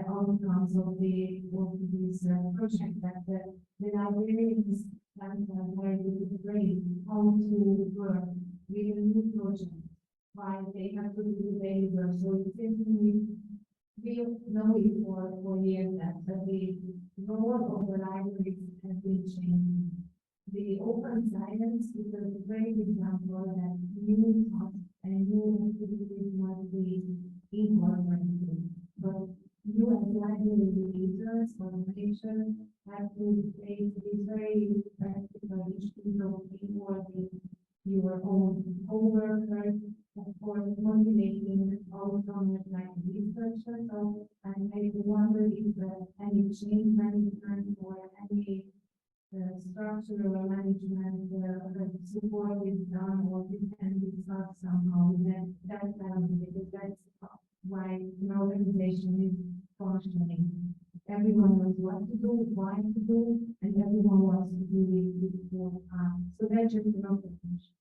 outcomes of this project that the librarians and very good how to work with a new project while they have to do the labor. So it seems to me we know it for years that the role of the libraries has been changing. The open science is a great example that new thoughts and new activities must be incorporated. But you as library leaders, organizations have to face these very practical issues of involving your own co-workers, of course, motivating outcomes like researchers. So I wonder if any change management or any structural management support is done or it can be solved somehow that because that's why an organization is functioning. Everyone knows what to do, why to do, and everyone wants to do it with full time. So that's just an observation.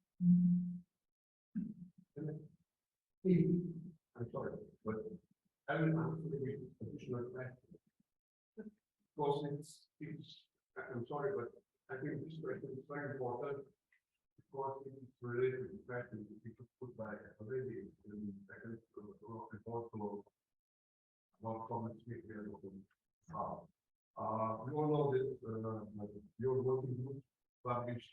I'm sorry, but I will answer the additional question. Because I'm sorry, but I think this question is very important because it is related to the question that we could put by already in the second report about comments made here. We all know that your working group published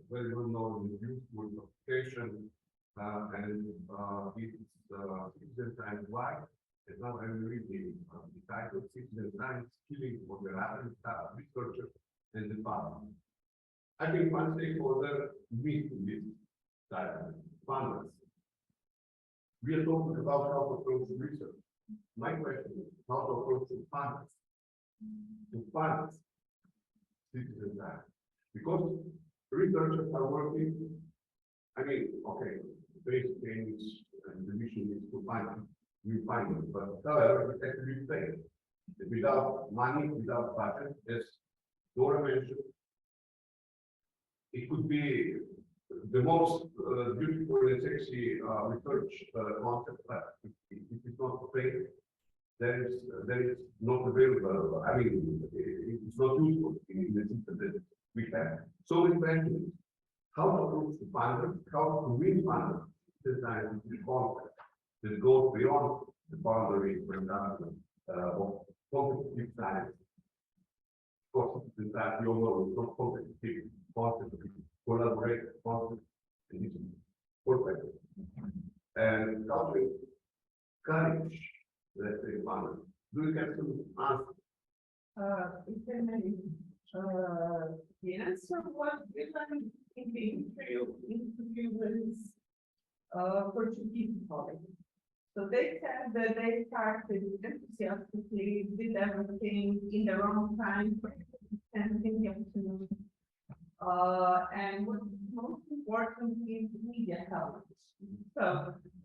very well known review for publication and it's Citizen Science Why. And now I will read the title Citizen Science Killing for the researchers and the public. I think one stakeholder meet this title, funders. We are talking about how to approach research. My question is how to approach the funders. To fund citizen science. Because researchers are working, I mean, okay, the basic aim is and the mission is to find new findings, but however, it has to be paid. Without money, without budget, as Dora mentioned, it could be the most beautiful and sexy research concept, but if it is not paid, then it's not available. I mean, it's not useful in the system that we have. So the question is, how to approach the funders, how to win funders, design the concept that goes beyond the boundaries, for example, of competitive science. Of course, the science we all know is not competitive, concept, collaborate, concept, and it's perfect. And how to encourage, let's say, funders. Do you have some answers? The answer was given in the interview with Portuguese colleagues. So they said that they started enthusiastically, did everything in their own time, and in the afternoon. And what's most important is media coverage. So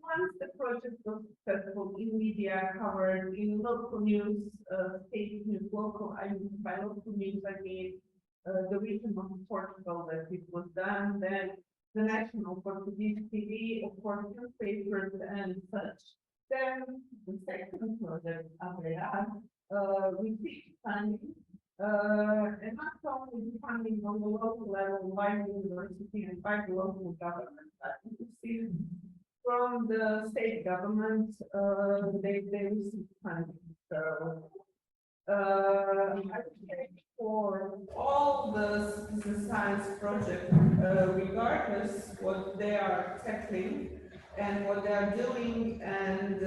once the project was successful in media, covered in local news, state news, local, I mean, by local news, I mean the region of Portugal that it was done, then the national Portuguese TV, of course, newspapers and such. Then the second project, received funding And not only funding on the local level by the university and by the local government, but you see from the state government, they receive funding. So, I would say for all the science projects, regardless what they are tackling and what they are doing, and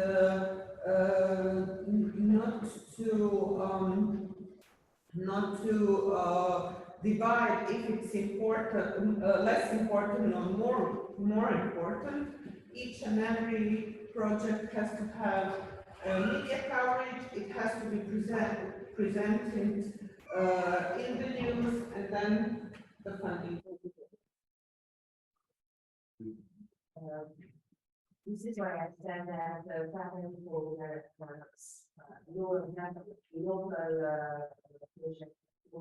not to divide if it's important, less important or more important. Each and every project has to have media coverage. It has to be presented in the news, and then the funding will be there. This is why I said that the pattern for local projects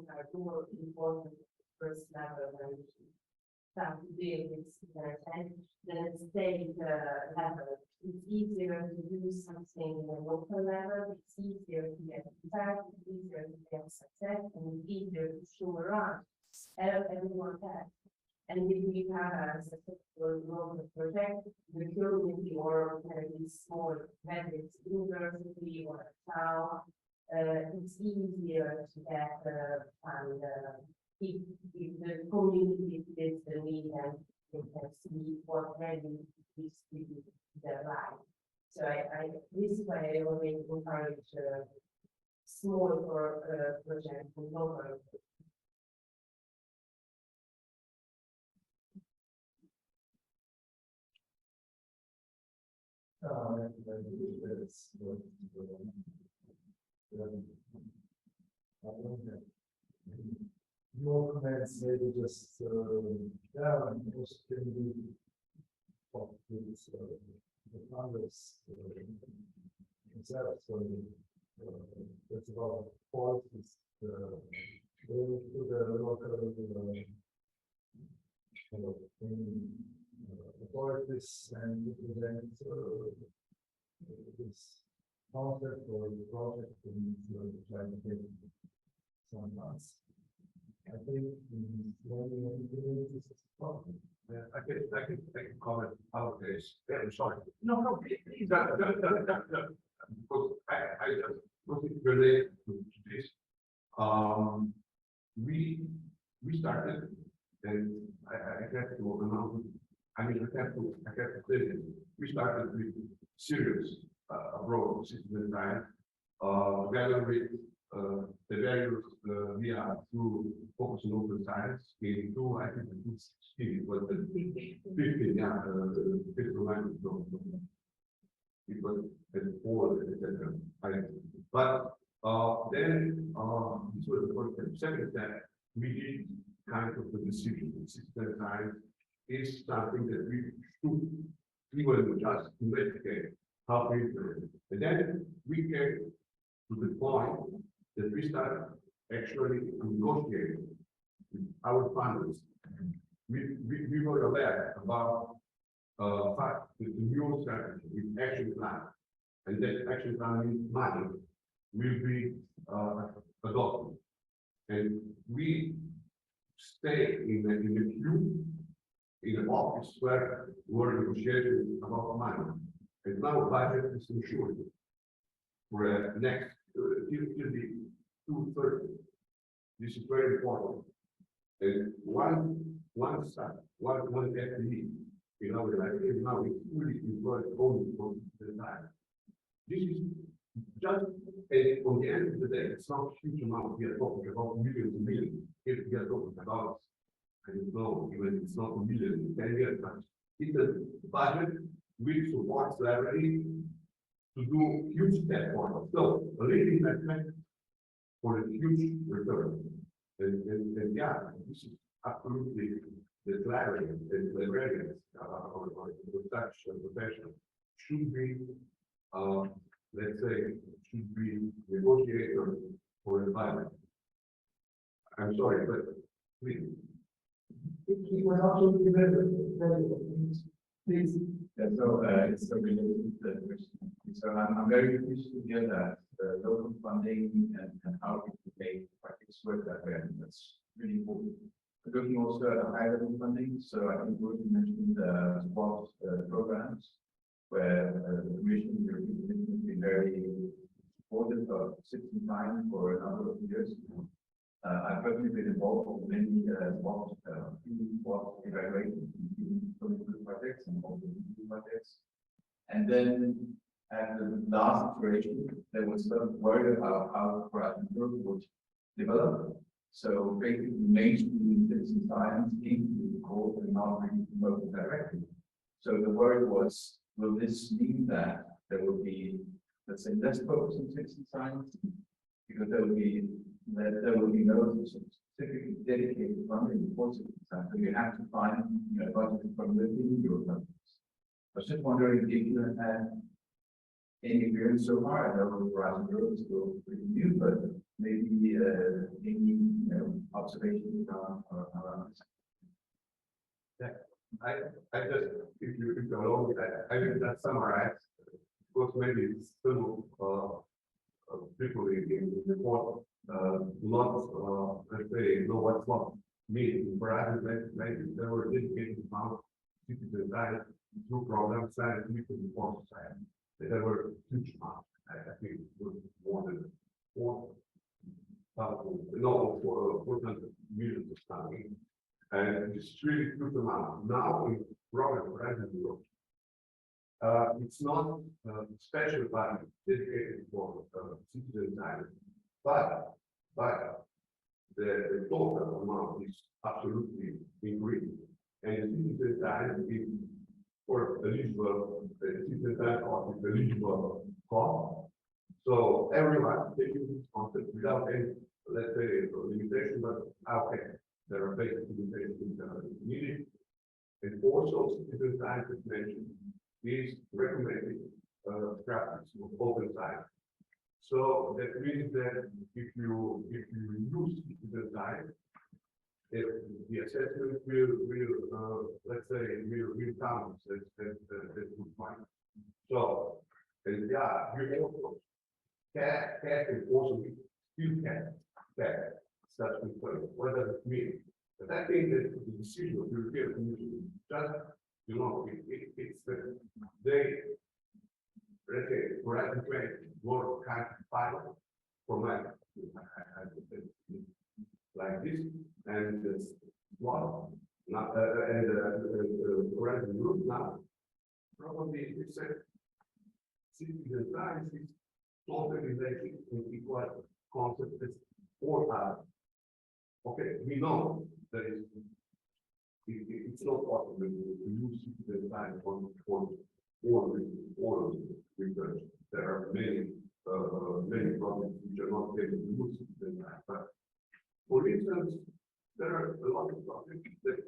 are more important first level than some deal with and then state level. It's easier to do something at the local level. It's easier to get impact, it's easier to get success, and it's easier to show around everyone that. And if we have a successful local project, the community or these small methods, university or town, it's easier to get and if the community is the need and they can see what really is their life. So this is why I always encourage small projects and local. More comments, maybe just, yeah, just can be talk with the Congress themselves. So, first of all, policies, going to the local authorities and represent this concept or the project and try to get some funds. I think this is a problem. Yeah, I can comment out this. I'm sorry. No, please. Because I just want to relate to this. We started, and I have to announce. I mean, I have to say it. We started with serious abroad citizen science, together with the various via through focus on open science in two, I think it's 15, but 15, yeah, 15 language. It was at 4, etc. But then this was the first step. Second step, we did kind of the decision. Citizen science is something that we should even just investigate how to implement. And then we came to the point that we started actually negotiating with our funders. We were aware about the new strategy with action plan, and that action plan means money will be adopted. And we stay in the queue in the office where we were negotiating about money. And now budget is ensured for next till the 230. This is very important. And one staff, one FTE in our life now is fully employed only for the time. This is just on the end of the day, it's not a huge amount. We are talking about millions and millions. If we are talking about, I don't know, even it's not a million in 10 years, but it's a budget which supports library to do huge step forward. So a little investment for a huge return. And yeah, this is absolutely the librarians and librarians or such profession should be, let's say, should be negotiators for environment. I'm sorry, but please. It was absolutely very please. Yeah, so it's a related question. So I'm very pleased to hear that local funding and how it can make practical it's worked that way. I think that's really important. We're looking also at high level funding. So I think you mentioned sport programs where the Commission, the European Commission, has been very supportive of citizen science for a number of years. I've personally been involved in many sport evaluations, including projects and also projects. And then at the last iteration, there was some worry about how Horizon Europe would develop. So basically, mainstream citizen science into the course and not really promoted directly. So the worry was, will this mean that there will be, let's say, less focus on citizen science? Because there will be no specifically dedicated funding for citizen science. So you have to find, budget from within your countries. I was just wondering if you had any experience so far. I know Horizon Europe is still pretty new, but maybe any observations around this. Yeah, I just, if you allow me, I think that summarized, because maybe it's still people in the report not let's say know what's not mean. Whereas maybe there were dedicated amount citizen science through program science, report science. There were huge amounts. I think it was more than 400 million of funding. And it's really huge amount. Now in program Horizon Europe, it's not special funding dedicated for citizen science, but the total amount is absolutely increasing. And citizen science is for eligible citizen science or is eligible cost. So everyone taking this concept without any, let's say, limitation, but okay, there are basic limitations needed. And also citizen science as mentioned is recommended practice of open science. So that means that if you use citizen science, if the assessment will let's say will count as good point. So and yeah, you also can also still can such people. What does it mean? But I think that the decision of the European Commission just it's that they let's say Horizon 20 more kind of pilot for my like this and this one not and Horizon Europe now probably it's a citizen science is totally related in equal concept as all are. Okay, we know that it's not possible to use citizen science for all research. There are many problems which are not able to use citizen science. But for instance, there are a lot of projects that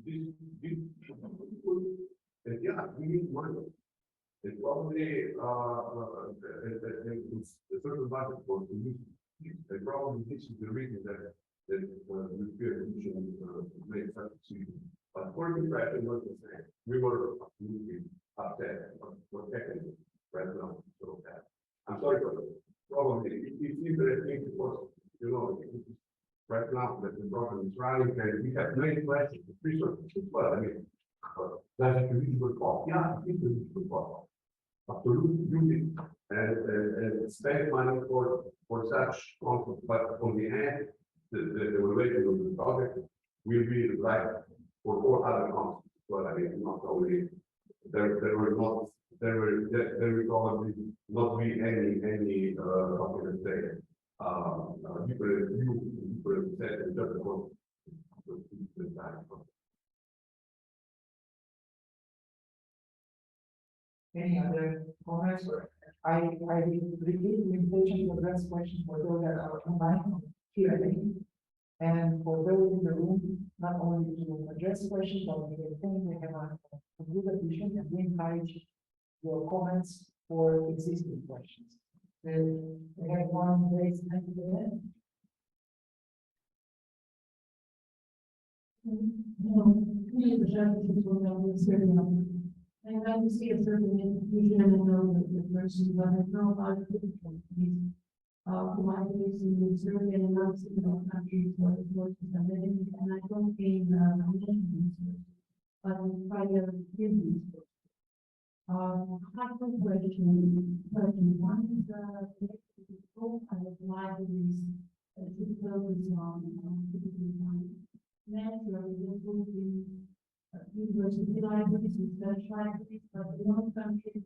this and yeah, we need money. And probably it's a certain budget for to use it. And probably this is the reason that the European Commission made such a decision. But for the pressure was the same. We were absolutely upset for technical right now. So I'm sorry for that. Probably it's interesting because right now that the program is running and we have many questions. Well, I mean, does it eligible cost? Yeah, it's eligible cost. Absolutely using and spend money for such concept, but on the end, the evaluation of the project will be like for all other concepts. Well, I mean, not only there will probably not be any how can I say different set and just for the time. Any other comments? I repeat the invitation to address questions for those that are online Q&A. And for those in the room, not only to address questions, but we think we have a good addition and we encourage your comments for existing questions. Then we have one raised hand at the end. And I can see a certain institution and I know that the person, but I know about the difficulties. My case in the survey and not in the countries where the forces are living, and I don't mean nation resources, but private business. High question, one is the profile of libraries to focus on citizen science. Naturally, this will be university libraries, research libraries, but in most countries,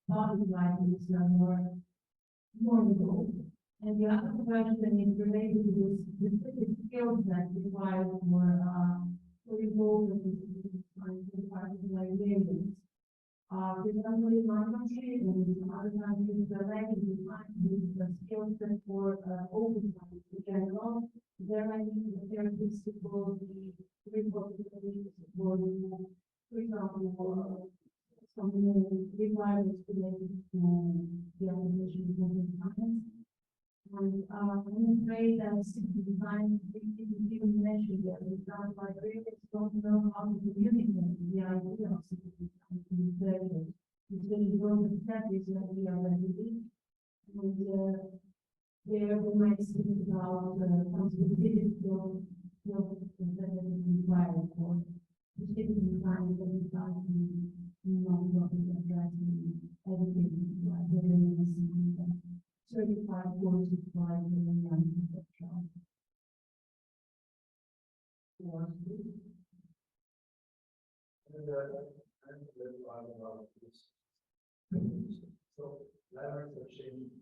public libraries are more involved. And the other question is related to the specific skills that require for involvement in science and private librarians. For example, in my country and in other countries, the language defines the skill set for open science in general. There I think the characteristics will be responsibilities for example, some requirements related to the application of open science. And I'm afraid that city design even mentioned that the ground librarians don't know how to communicate the idea of city design to the players. It's really growing the practice that we are ready. And there we might speak about responsibility for that is required for the city design that is non-profit addressing education librarians and certified courses for librarians, etc. So libraries have changed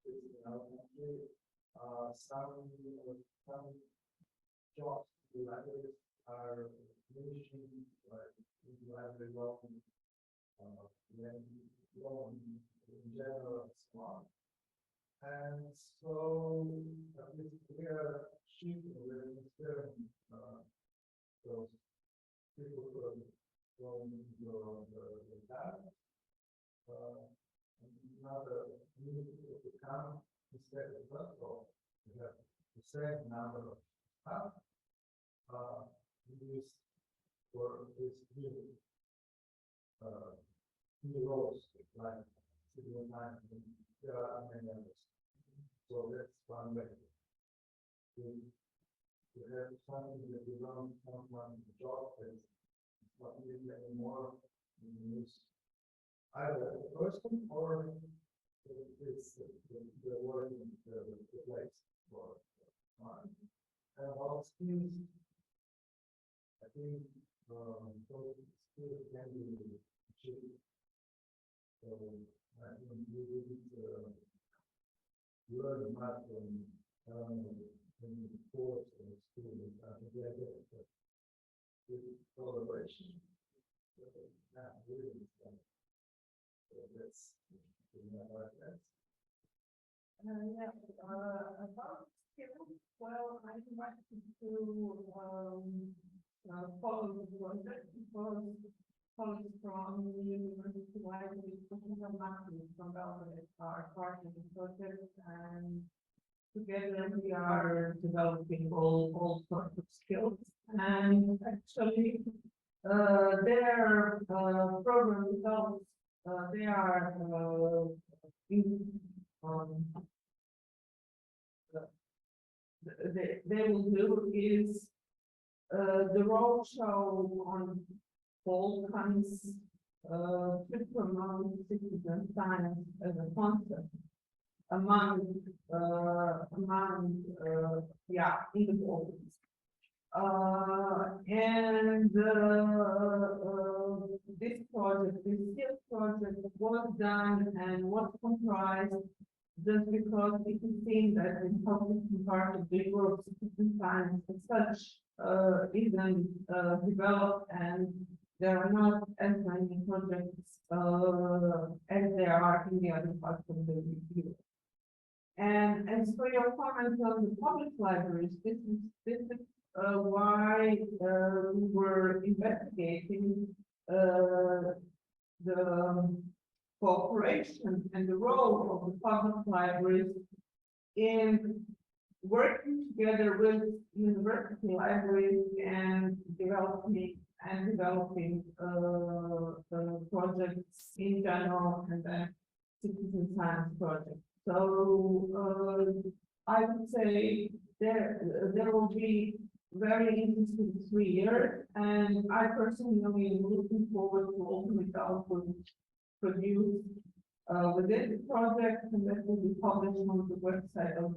in our country. Some jobs in libraries are diminishing, like in library loan, in general, so on. And so we are shifting, we're considering those people from the lab. Another new people to come instead of virtual, we have the same number of staff used for this new roles like civil time. There are many others. So that's one way. We have something that we don't want the job is not needed anymore. We use either a person or it's the work in the place for and all skills. I think those skills can be achieved. So I think we didn't learn much from the course or school. I think we have with collaboration. Not really. So that's about that. About skills, well, I wanted to follow the project because colleagues from the University Library from Belgrade are part of the project, and together we are developing all sorts of skills. And actually, their program results, they are they will do is the roadshow on all kinds to promote citizen science as a concept among individuals. And this skills project was done and was comprised just because it is seen that the public part of the group citizen science as such isn't developed, and there are not as many projects as there are in the other parts of the review. And as for your comment on the public libraries, this is why we were investigating the cooperation and the role of the public libraries in working together with university libraries and developing projects in general, and then citizen science projects. So, I would say there will be very interesting 3 years, and I personally am looking forward to ultimate output produced within the project, and that will be published on the website of.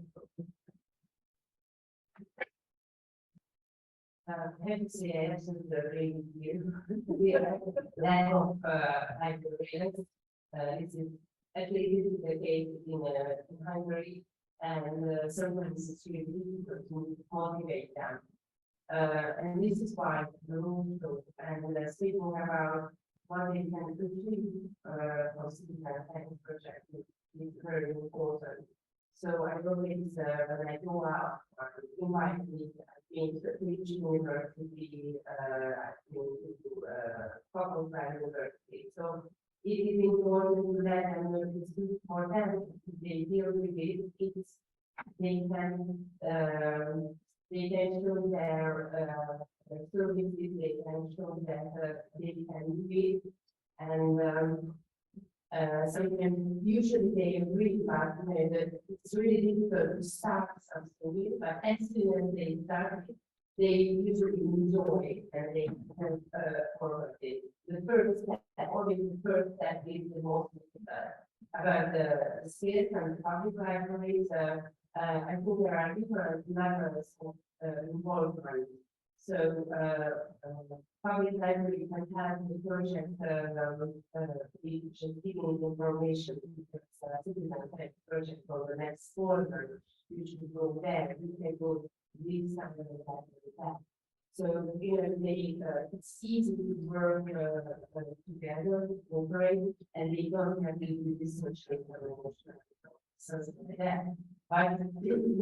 Hence, the answer to the review. We have lack of librarians. This is at least this is the case in Hungary, and sometimes it's really difficult to motivate them. And this is why the rules go and speaking about what they can achieve for citizen project is very important. So I always, when I go out, invite me, I've been to each university, I've been to Faculty University. So it is important to let them know it's good for them. They deal with it, they can show their services, they can show that they can do it. And sometimes usually they agree, but that it's really difficult to start something new, but as soon as they start, they usually enjoy it and they can forward it. The first step, always the first step is the most about the skills and public libraries. I think there are different levels of involvement. So public library can have the project which is giving information citizen project for the next quarter. You should go there. You can go this and that. So you know it's easy to work together, cooperate, and they don't have to do this much information. Something like that. But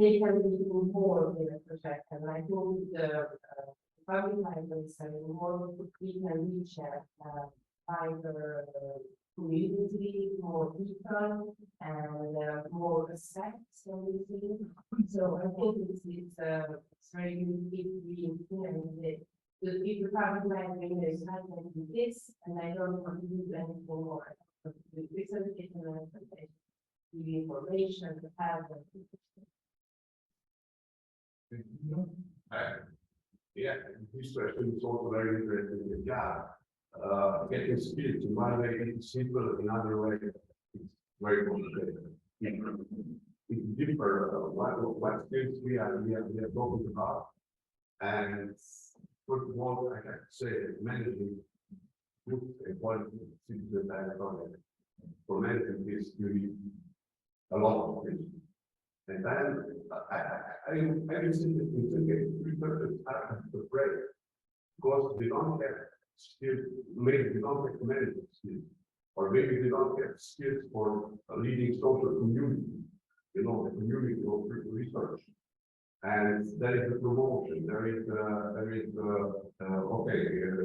they can be involved in a project, and I think the public libraries are more, we can reach either community, more people, and more aspects of the thing. So I think it's very good if we implement it. If the public library is I can do this, and I don't want to do anything more. Research and the information to have. Yeah, this question is also very interesting. Yeah, getting skills in one way is simple, in another way it's very complicated. It's different. What skills we are talking about, and first of all, I can say managing groups and quality citizen project. For managing this, you need a lot of things. And then I recently researchers are afraid because they don't have skills, maybe they don't have management skills, or maybe they don't have skills for leading social community, you know, the community of research. And there is the promotion, there is okay,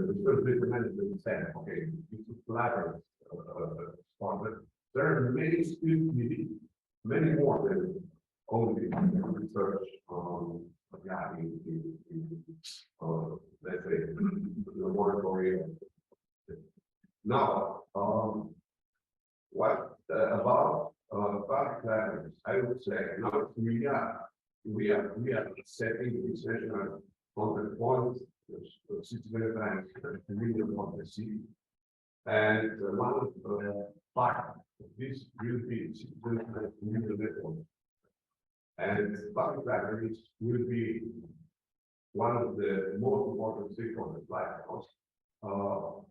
the first bit of management said, okay, it's a collaborative but there are many skills needed, many more than only research let's say the laboratory. Now what about public libraries? I would say now we are setting this national contact point, citizen science, community of the city, and one part of this will be citizen science community network. And public libraries will be one of the most important stakeholders, like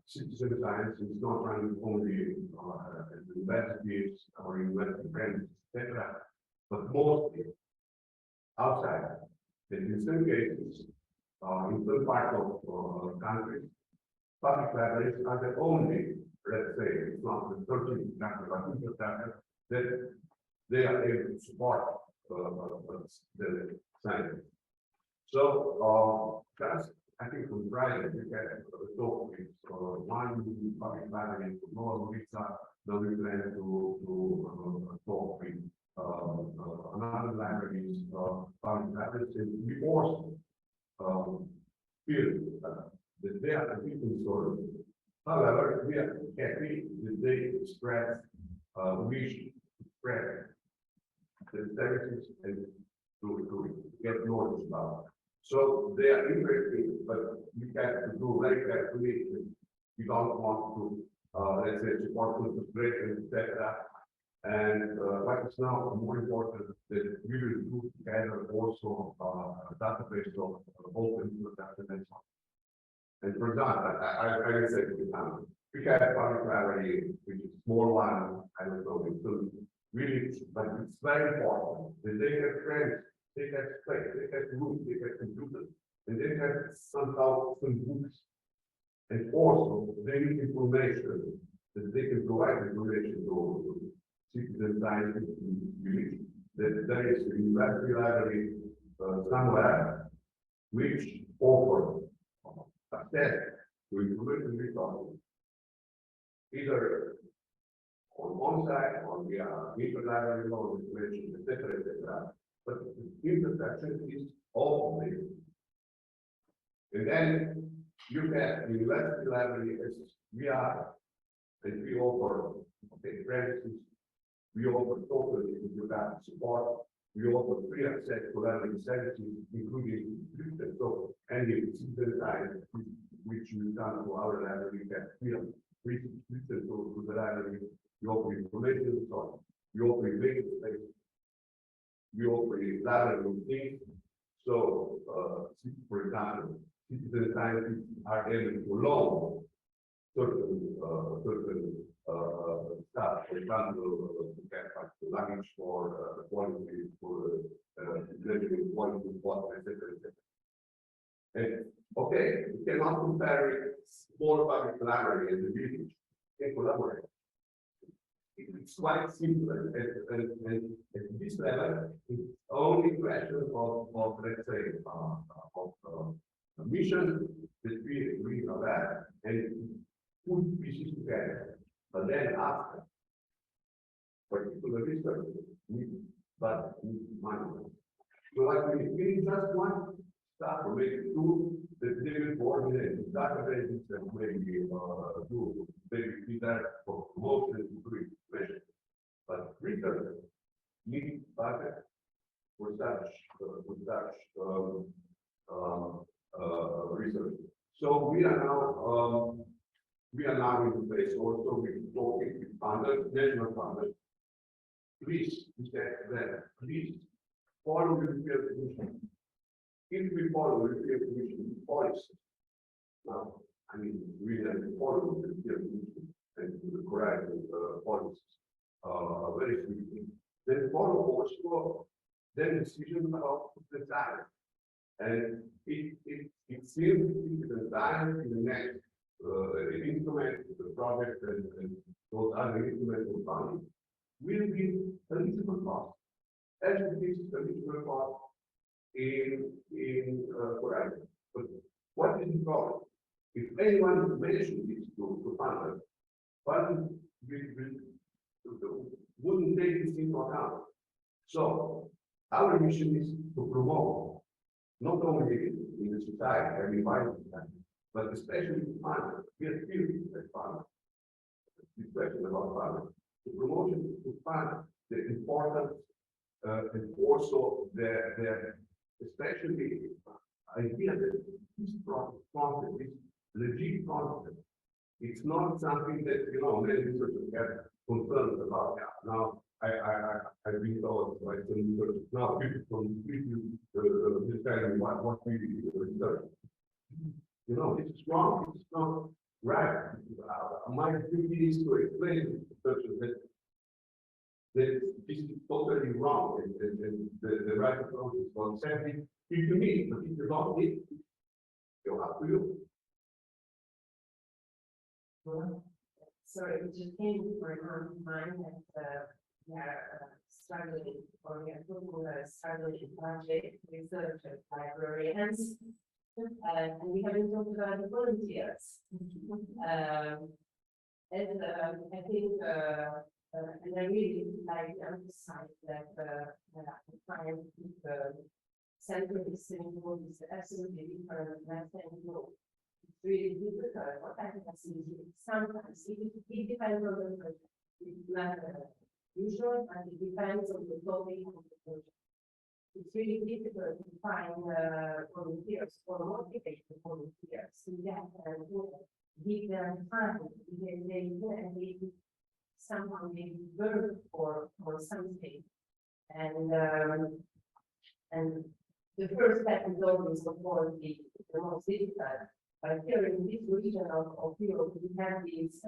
citizen science is not running only universities or university branches, etc., but mostly outside. And in some cases, in some parts of countries, public libraries are the only, let's say, it's not the 13th chapter, but the chapter that they are able to support the science. So that's, I think, on Friday we had a talk with one public library in North America. Now we plan to talk with another libraries, public libraries, and we also feel that they are a different story. However, we are happy that they express wish to spread services and to get knowledge about. So they are interesting, but we have to do very carefully. We don't want to, let's say, support concentration, etc. And what is now more important that we will do together also a database of open documents. And for example, I will say for example, we have public library, which is small one, I don't know, it's really, but it's very important that they have friends, they have space, they have rooms, they have computers, and they have somehow some books. And also they need information that they can provide information to citizen scientists that there is a university library somewhere which offer access to information resources, either on site or via interlibrary loan information, etc. But the infrastructure is all this. And then you have university library as we are, and we offer apprentices, we offer totally without support, we offer free access to library services, including subscription. So any citizen science which you come to our library can free subscription to the library, we offer information, so we offer vacant space, we offer library things. So for example, citizen scientists are able to loan certain stuff, for example, to get luggage for quality, for measuring quality, water, etc. And okay, we cannot compare it small public library in the village. They collaborate. It's quite simple, and at this level, it's only question of let's say of mission that we agree on that and put pieces together. But then after, particular research, but money. So like we just one start or maybe two that they will coordinate databases and maybe do maybe be there for promotion to information. But research needs budget for such research. So we are now in the place also with talking with funders, national funders. Please, please follow the European Commission. If we follow the European Commission policy, now, I mean, we have to follow the European Commission and the correct policies very quickly. Then follow also the decision about the time. And it seems the time in the next instrument, the project, and those other instruments of funding will be a reasonable cost. As it is a reasonable cost in Korea. But what is the problem? If anyone mentioned this to funders, funders wouldn't take this into account. So our mission is to promote not only in the society, every society, but especially funders. We are feeling that funders. This question about funders. The promotion to fund the importance and also the especially idea that this concept is legit concept. It's not something that many researchers have concerns about. Now I've been told by some researchers now people from telling me what we research. This is wrong. It's not right. My duty is to explain to researchers that this is totally wrong, and the right approach is consenting if you need, but if you don't need, you'll have to do. So it just came to my mind that we are struggling, or we are looking at a struggling project research at librarians, and we haven't talked about the volunteers. And I think, and I really like to emphasize that the time central listening is absolutely different than group. It's really difficult. What I have seen is sometimes it depends on the project. It's not usual, but it depends on the topic of the project. It's really difficult to find volunteers or motivate the volunteers to get give them time, they somehow they work for something. And the first step is always, of course, the most difficult. But here in this region of Europe, we have this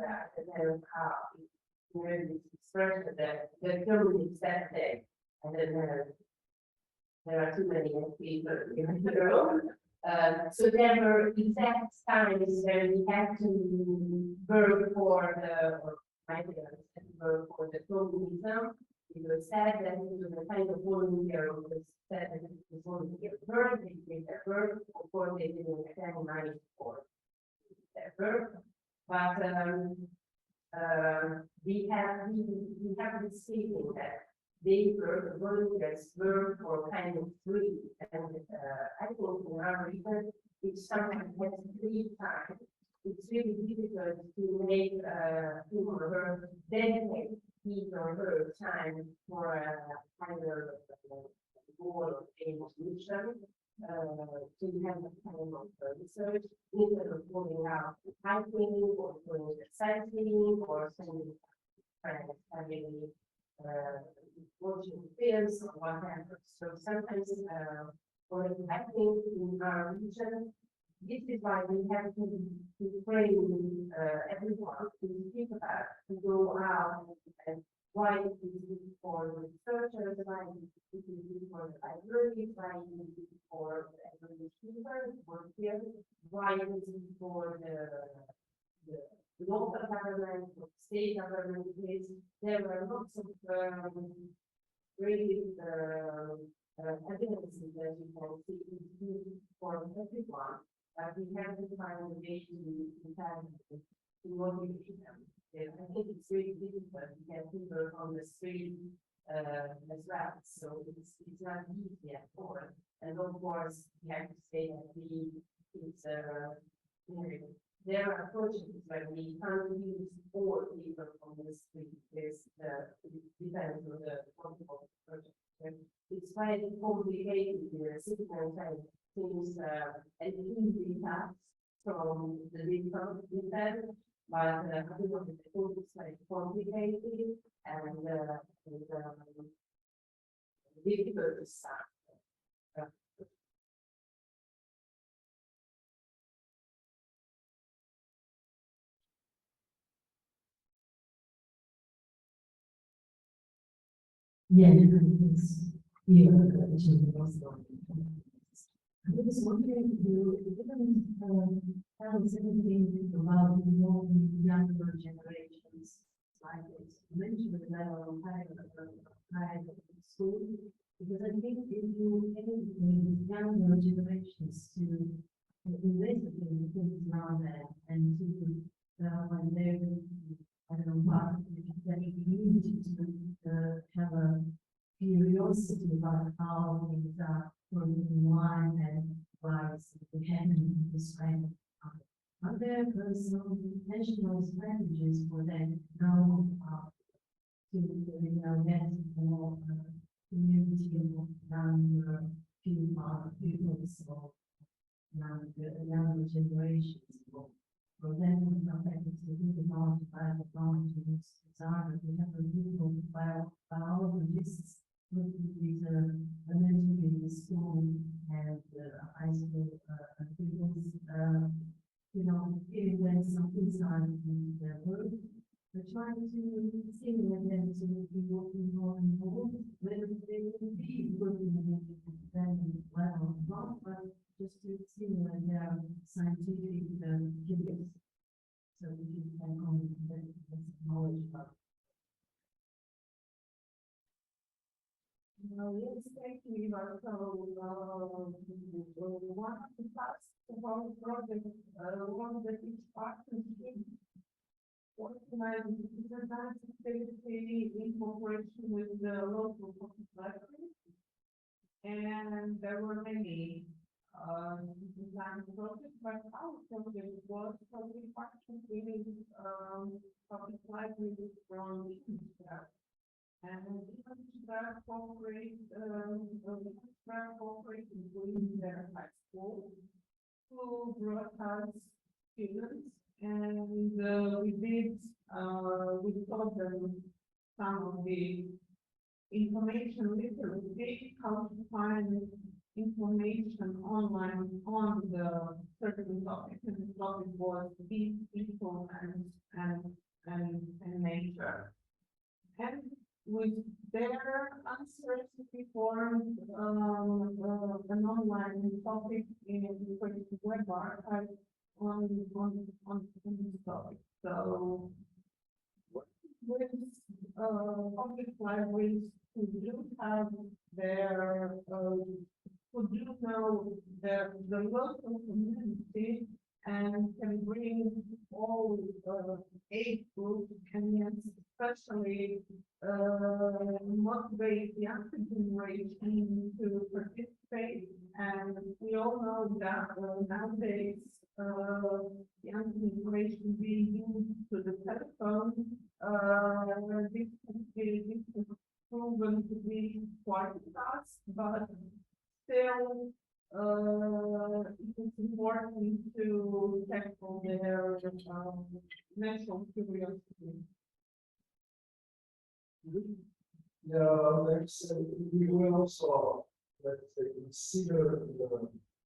this expression that the German is that day, and then there are too many people in the world. So there were exact times where we had to work for the communism. It was said that it was a kind of volunteer, it was said that it was volunteer work, they did their work, of course they didn't get any money for their work, but we have this feeling that they were, the volunteers work for kind of free, and I think in our region, if someone has free time, it's really difficult to make him or her dedicate his or her time for either goal or aim of mission, to have a kind of research instead of going out hiking or going cycling or spending friends having watching films or whatever. So sometimes for I think in our region, this is why we have to train everyone to think about, to go out, and why it is for the researchers, why it is for the library, why it is for every student, for here, why it is for the local government, or state government. There were lots of really evidences that you can see is good for everyone. But we have to find a way to motivate them. And I think it's really difficult to get people on the street as well. So it's not easy at all. And of course, we have to say that there are approaches where we can't use all people on the street. It depends on the content of the project. It's quite complicated in a citizen science. Things and easy tasks from the different instead, but I think the tool is very complicated and difficult to start. Yeah, it's here, which is the most one. I was wondering, you didn't tell us anything about involving younger generations, like it's mentioned the level of high school, because I think if you educate younger generations to invest in things around there and to when they're, I don't know, part of the community to have a curiosity about how things are going on and why it's happening this way. Are there some intentional strategies for them now to get more community of younger people or younger generations? For them, it's a good amount of biologists, we have a group of biologists working with elementary school and high school pupils, giving them some insight into their work. We're trying to stimulate them to be working more involved, whether they will be working in them well or not, but just to stimulate their scientific skills. So we can take on that knowledge about. Yes, thank you. So, one of the tasks of our project, one that each partnership organized design activity in cooperation with the local public library. And there were many design projects, but our project was public partnership with public library from India. And even that cooperate, including their high school, who brought us students, and we taught them some of the information literacy, how to find information online on the certain topic, and the topic was these people and nature. And with their answers, we formed an online topic in the web archive on this topic. So with public libraries who do have their who do know the local community and can bring all age groups, and yes, especially motivate the younger generation to participate. And we all know that nowadays young generation being used to the telephone, this is proven to be quite fast, but still it's important to tackle their natural curiosity. Yeah, we will also, let's say, consider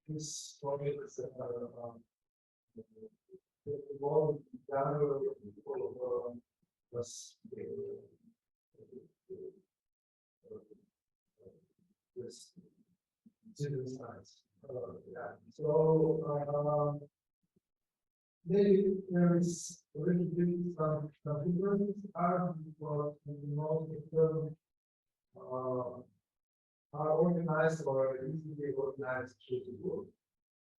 this topic as evolving together of this citizen science. Yeah. So maybe there is a little bit some differences are, but most of them are organized or easily organized to work.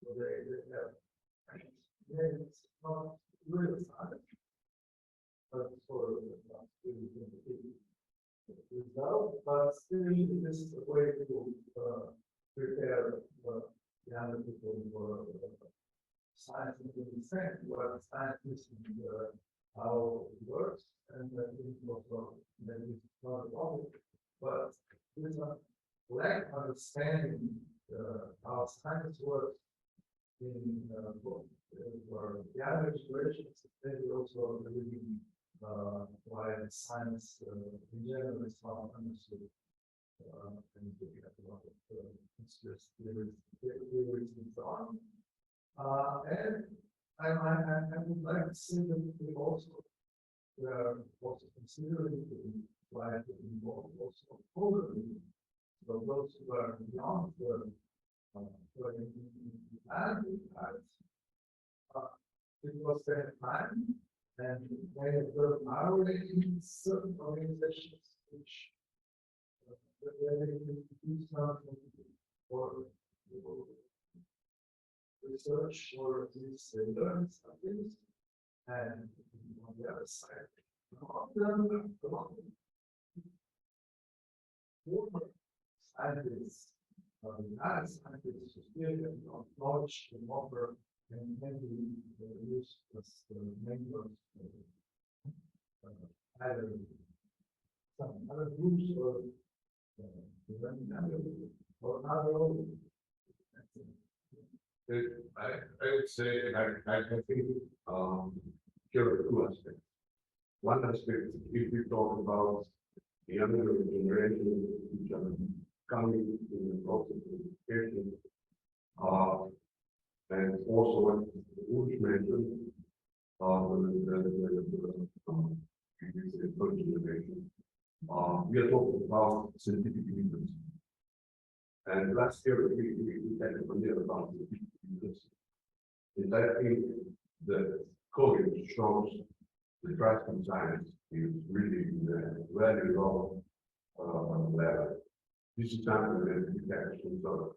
So they have, it's not really science, but for result, but still this is a way to prepare the young people for science in the sense what science is how it works, and I think also that is not a problem, but there's a lack of understanding how science works in for the other situations, maybe also living why science in general is not understood. And we have a lot of conspiracy theories and so on. And I would like to say that we also considering why to involve also older people. So those who are beyond the because they have time and they have already in certain organizations which where they can do something for research or at least they learn something. And on the other side, scientists, not scientists who still have knowledge and offer and maybe use as members either some other groups or other. I would say I think here are two aspects. One aspect, if we talk about the younger generation which are coming in the process of education, and also what Ulrich mentioned, the third generation, we are talking about scientific leaders. And last year we had a idea about scientific leaders. And I think that COVID shows the trust in science is really in the very low level. This is something that we actually sort of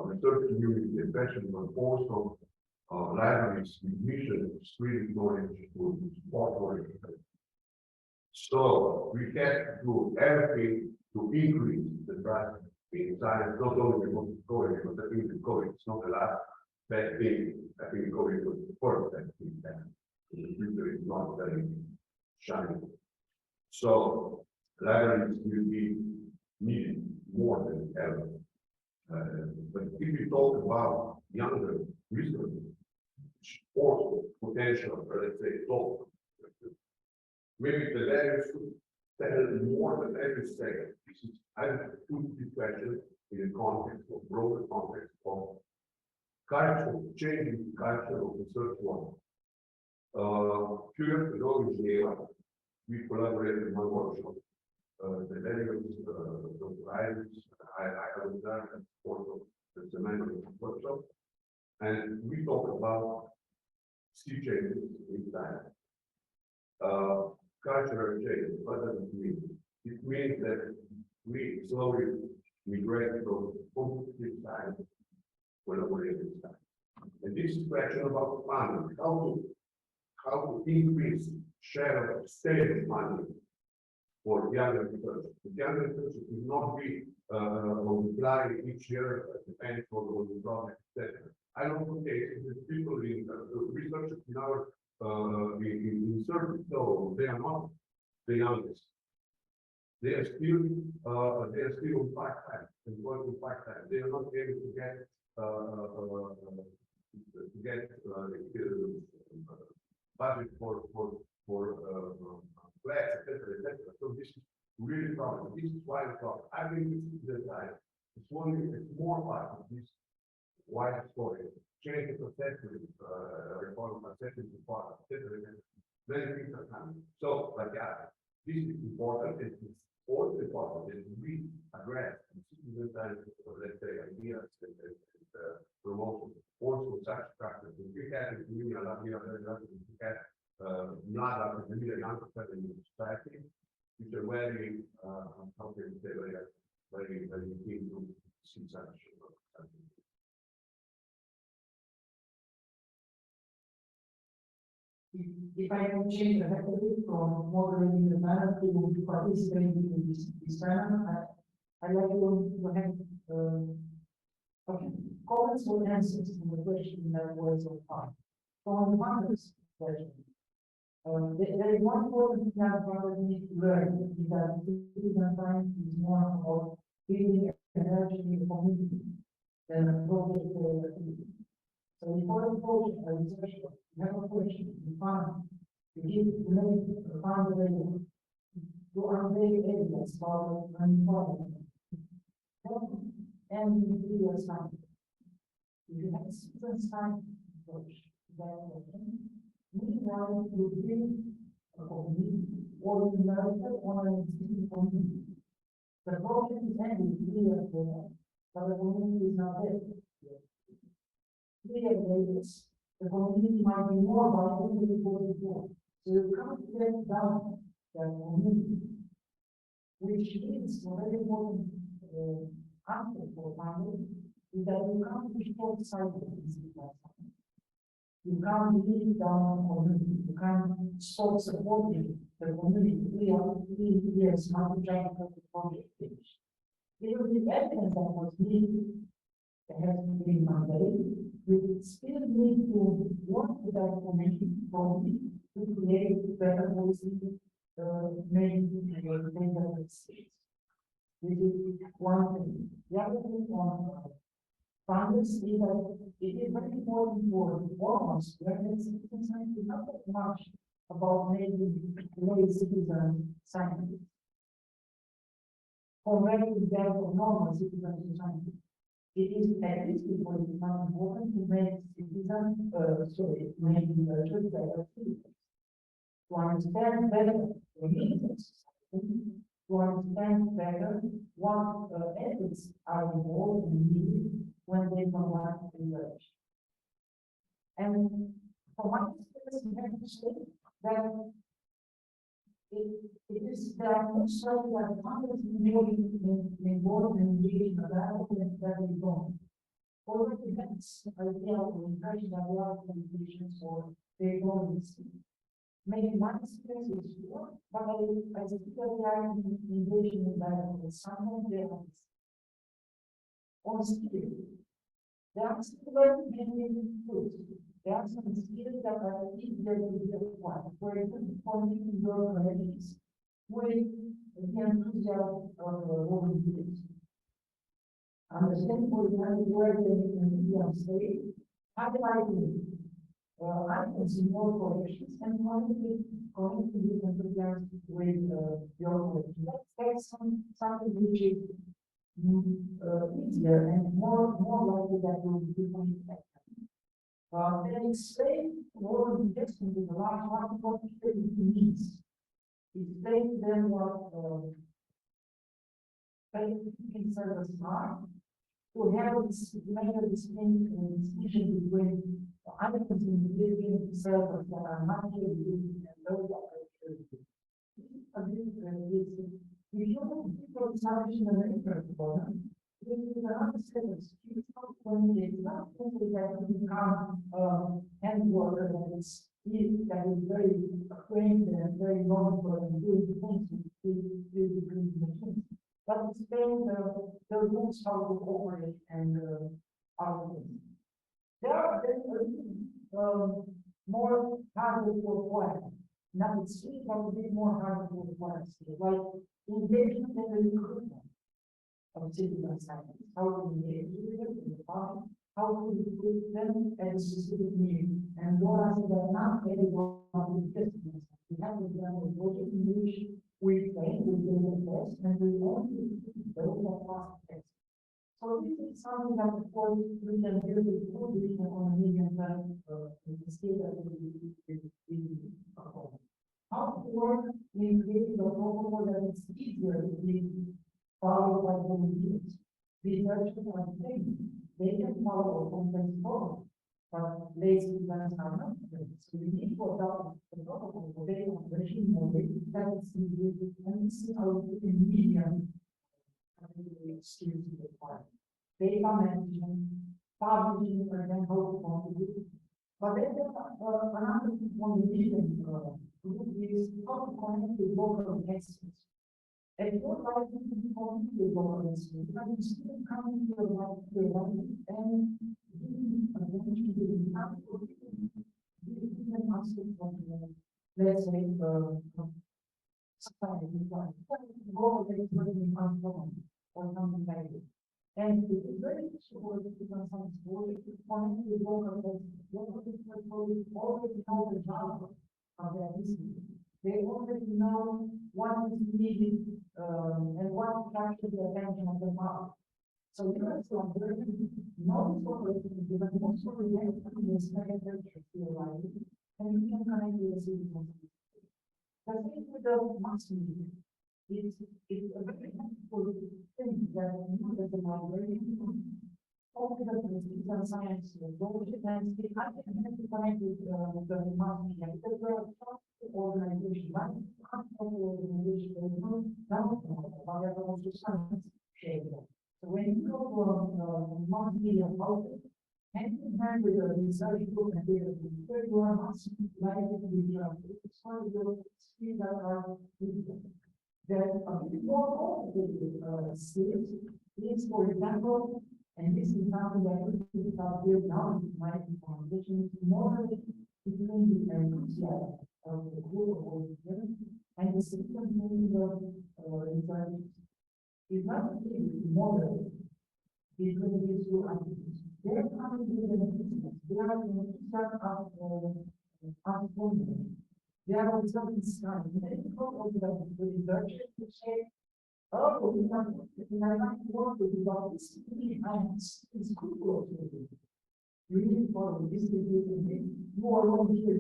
research community, especially but also libraries with mission spreading knowledge to support. So we can do everything to increase the trust in science, not only because of COVID, because I think the COVID is not the last bad thing. I think COVID was the first bad thing that in the future is not very shiny. So libraries will be needed more than ever. But if we talk about younger researchers, sports potential, or let's say top, maybe the libraries should tell more than every second. I put this question in the context of broader context of culture, changing culture of research work. Few years ago in Geneva, we collaborated in one workshop. The delegates, I was there and also the member of the workshop, and we talked about sea changes in time. Cultural change, what does it mean? It means that we slowly migrate from competitive time to collaborative time. And this is question about funding, how to increase share of state funding for younger research. The younger research will not be multiplied each year depending on the project, etc. I don't know the people in researchers in our in certain so they are not the youngest. They are still on part-time and working part-time. They are not able to get budget for flags, etc. So this is really problem. This is why the problem. I think it's the time. It's more part of this wide story. Change the perception, reform perception to part, etc. Many things are coming. So, but yeah, this is important. It's also important that we address the time, let's say, ideas and promotion. Also, such practice. We have in community a lot of we have not a community young person in society, which are very, how can you say, very keen to see such. If I can change the rhetoric from moderating the panel to participating in this panel, I'd like to have okay, comments or answers to the question that was so far. So on the funders question, there is one important thing that we need to learn is that citizen science is more about building energy in the community than a project activity. So before the project or research, you have a question, you find, you give to make a fund available, to unveil evidence about an problem, and you do your science. If you have a citizen science approach, meanwhile, you bring a community or you nurture on an existing community. The project is ending 3 years later, but the community is not there. 3 years later, the community might be more viable than it was before. So you can't get down the community, which is a very important aspect for family, is that you can't be short-sighted in this platform. You can't leave down community, you can't stop supporting the community 3 years after trying to get the project finished. Even the evidence that was needed has been mandated. We still need to work with that community to create better policy, maybe better states. This is one thing. The other thing on funders is that it is very important for reformers to recognize not that much about making lay citizen scientists. Compared to that of normal citizen society. It is at least because it's not important to make citizen, make researchers better citizens. To understand better the needs of society, to understand better what ethics are involved in needed when they conduct research. And for my experience, we have to say that it is that also that Congress is involved in engaging the development that we don't. Already that's idea of impression that we are communications or they don't listen. Maybe my experience is poor, but as a speaker, we are engaging in development. Sometimes they are on skill. There are still very many tools. There are some skills that are easier to be acquired, where you can forming your abilities with the enthusiasm of the volunteers. Understand for the work in the state, highlighting items in more collections and going to be enthusiastic with your collection. That's something which is easier and more likely that will be effective. Then explain more investment in the large market what it needs. Explain to them what banking services are, to have this major distinction between the items in the living service that are not living and those that are living. If you want people establishing an interest for them, this is another set of skills, when it's not simply that you become hand worker that is very trained and very knowledgeable and doing things with machines. But it's paying the rules how to operate and other things. There are more hardware to acquire. Now it's still a bit more hardware to acquire, like engagement and recruitment of citizen scientists. How to engage with them in the farm, how to recruit them at a specific need. And what I said that not everyone is business. We have to do a project in which we train, we do the best, and we only those that pass the test. So this is something that of course we can do with full vision on a medium term scale that we perform. How to work in creating a protocol that is easier to be followed by volunteers. Researchers are trained. They can follow a complex protocol, but lazy plans are not trained. So we need to adopt the protocol for data operation model that is easy, and this is our medium skills required. Data management, publishing, for example, how to contribute. But then another one medium is how to connect with local experts. And you would like to be connected with local experts, but you still come to your life and let's say society or something like this. And it is very useful to sometimes to connect with local experts already know the job of their business. They already know what is needed and what captures the attention of the market. So you know, so very most of it is but most of the is very right, and you can connect with the citizens. The thing with the mass media is a very helpful thing that you as a library all the citizen science, social science, I can have to connect with the mass media because there are organizations, right? Organization, whatever also science share. So when you go to a mass media outlet, and you hand with a research group and data, you are not like it's one of the skills that are different. Then a bit more complicated skills is, for example, and this is something that we have built now in my foundation, more between the enthusiasm of the group of and the system of research is not easy to model between these two entities. They are coming to the business. They are in the start of unfolding. They are on something starting. They go over the researchers to say, oh, we have to work with about this is good work. You need to follow this, you are on here,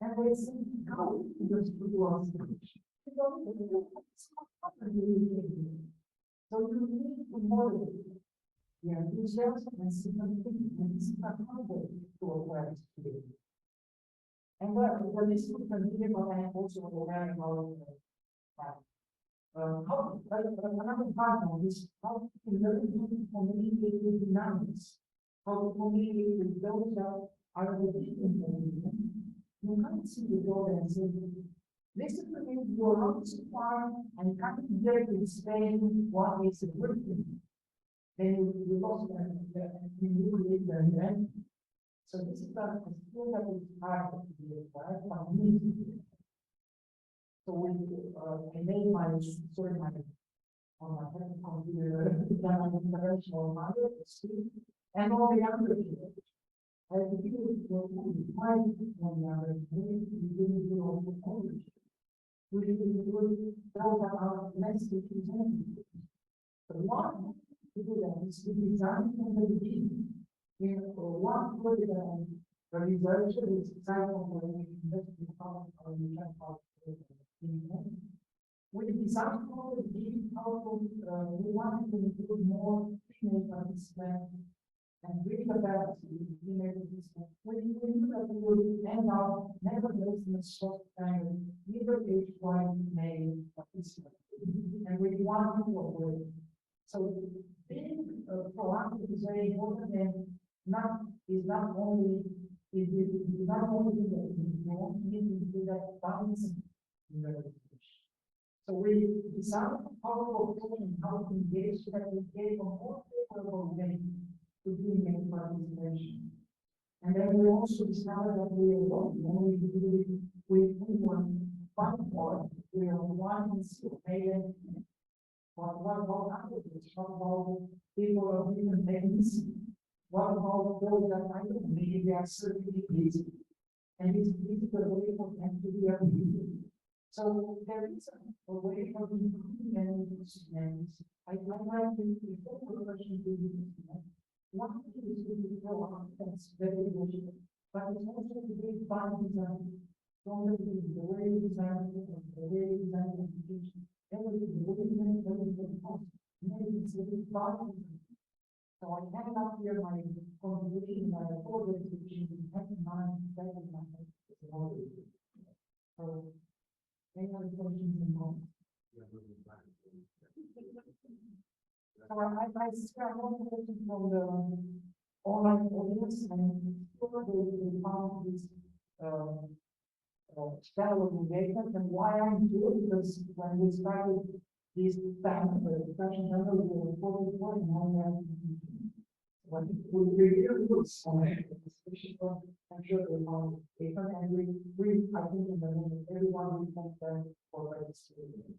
and they say, go to the school. So you need to model the enthusiasm and sympathy and sympathy to acquire today. And the list of the media, but I am also aware about how another part of this, how to learn to communicate with dynamics, how to communicate with those that are within the media. You can't see the door and say, listen to me, you're not so far, and come here to explain what is a good thing. Then you lost and you create the event. So this is a skill that is hard to be acquired by me. So when I made my sorry my on my computer, then I international mother, and all the other people. I reviewed why on the other we didn't do all the college. We didn't do those are our less representatives. The one to do that is to design from the beginning. You know, one for the research is design for the investment part or the part. We designed for the beginning how we wanted to include more female participants and bring capacity in female participants. We knew that we would end up nevertheless in a short time, neither age-wise male participants. And we wanted to avoid. So being proactive is very important and is not only that you want to do that balance in the education. So we decided how to approach and how to engage so that we gave a more favorable way to doing participation. And then we also discovered that we are only with one part, we are one maybe. What about others? What about people of different things? What about those that I don't maybe they are certainly busy? And it's difficult way for them to be able. So there is a way of improving and I like to before the question to you. One thing is to be that's very good, but it's also to be fine design. From the way you design it, the way you design education. So I have up here my contribution by the order which so any other questions in mind? So I describe one question from the online audience and they found this shallow engagement and why I'm here because when we started this discussion, I know we were 44 and now when we really look especially I'm sure they found paper and we I think in the moment everyone we thank them for participating.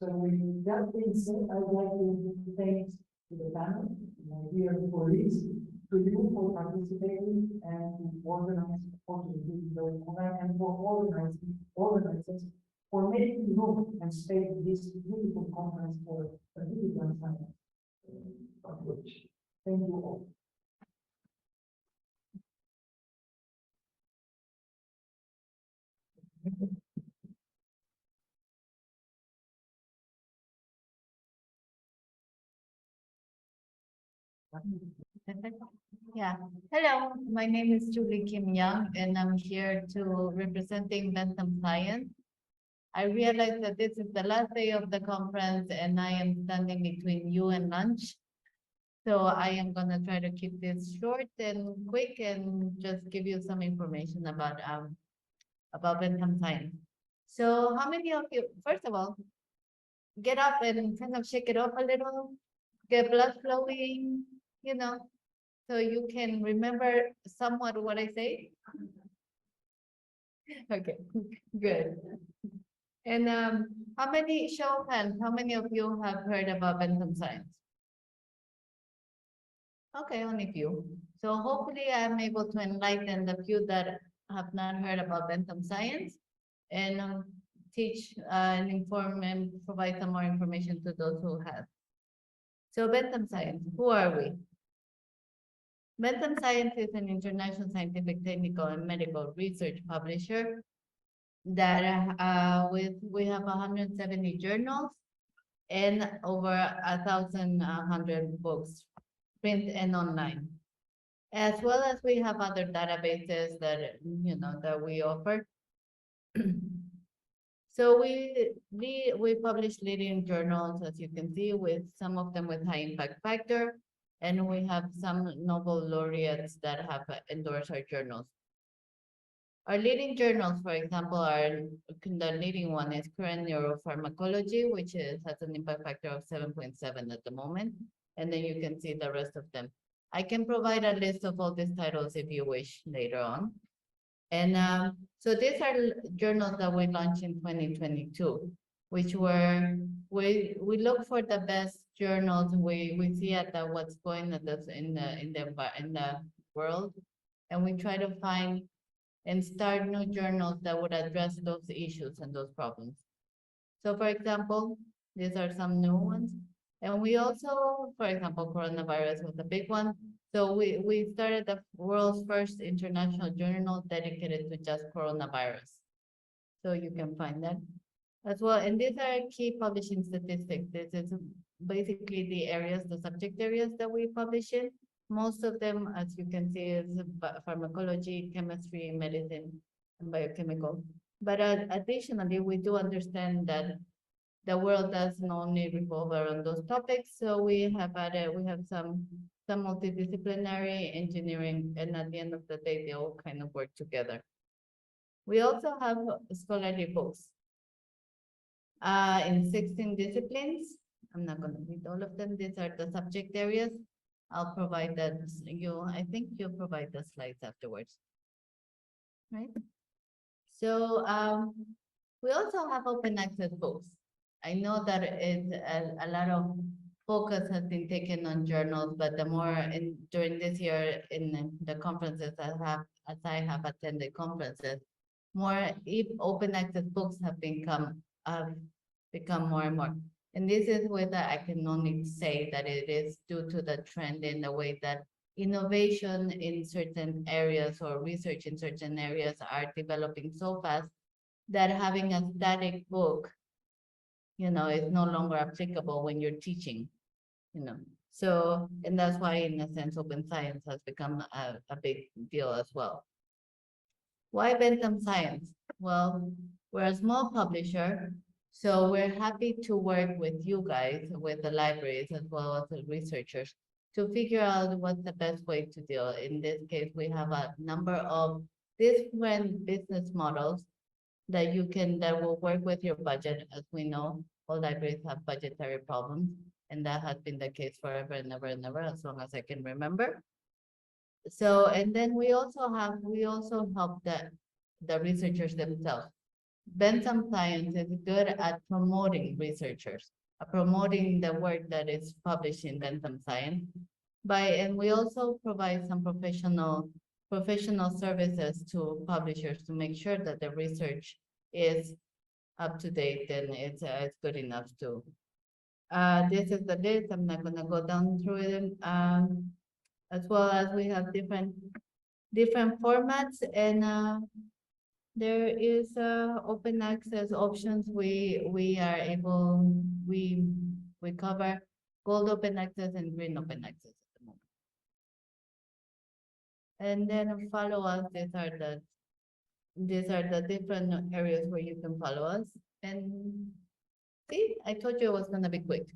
So with that being said, I'd like to thank to the panel, my dear colleagues, to you for participating and organizing and for organizers for making room and space this beautiful conference for a beautiful science. Thank you all. Yeah, hello, my name is Julie Kim Young and I'm here to representing Bentham Science. I realize that this is the last day of the conference and I am standing between you and lunch. So I am gonna try to keep this short and quick and just give you some information about Bentham Science. So how many of you, first of all, get up and kind of shake it up a little, get blood flowing, you know, so you can remember somewhat what I say? Okay, good. And how many, show of hands, how many of you have heard about Bentham Science? Okay, only few. So hopefully I'm able to enlighten the few that have not heard about Bentham Science and teach and inform and provide some more information to those who have. So Bentham Science, who are we? Bentham Science is an international scientific, technical, and medical research publisher that we have 170 journals and over 1,100 books, print and online. As well as we have other databases that that we offer. So we publish leading journals, as you can see, with some of them with high impact factor. And we have some Nobel laureates that have endorsed our journals. Our leading journals, for example, the leading one is Current Neuropharmacology, which has an impact factor of 7.7 at the moment. And then you can see the rest of them. I can provide a list of all these titles if you wish later on. And so these are journals that we launched in 2022, which were, we look for the best journals. We see at the, what's going on in the world. And we try to find and start new journals that would address those issues and those problems. So for example, these are some new ones. And we also, for example, coronavirus was a big one. So we started the world's first international journal dedicated to just coronavirus. So you can find that as well. And these are key publishing statistics. This is basically the areas, the subject areas that we publish in. Most of them, as you can see, is pharmacology, chemistry, medicine, and biochemical. But additionally, we do understand that the world doesn't only revolve around those topics. So we have added, we have some multidisciplinary engineering, and at the end of the day, they all kind of work together. We also have scholarly books in 16 disciplines. I'm not going to read all of them. These are the subject areas. I'll provide that I think you'll provide the slides afterwards. Right? So we also have open access books. I know that a lot of focus has been taken on journals, but the more during this year in the conferences as I have attended conferences, more open access books have become more and more. And this is whether I can only say that it is due to the trend in the way that innovation in certain areas or research in certain areas are developing so fast that having a static book, is no longer applicable when you're teaching, So, and that's why in a sense, open science has become a big deal as well. Why Bentham Science? Well, we're a small publisher, so we're happy to work with you guys, with the libraries as well as the researchers, to figure out what's the best way to deal. In this case, we have a number of different business models that will work with your budget. As we know, all libraries have budgetary problems, and that has been the case forever and ever and ever, as long as I can remember. So, and then we also help the researchers themselves. Bentham Science is good at promoting researchers, promoting the work that is published in Bentham Science. And we also provide some professional services to publishers to make sure that the research is up to date and it's good enough to. This is the list. I'm not going to go down through it. As well as we have different formats, and there is open access options. We cover gold open access and green open access at the moment. And then follow us. These are the different areas where you can follow us. And see, I told you it was gonna be quick.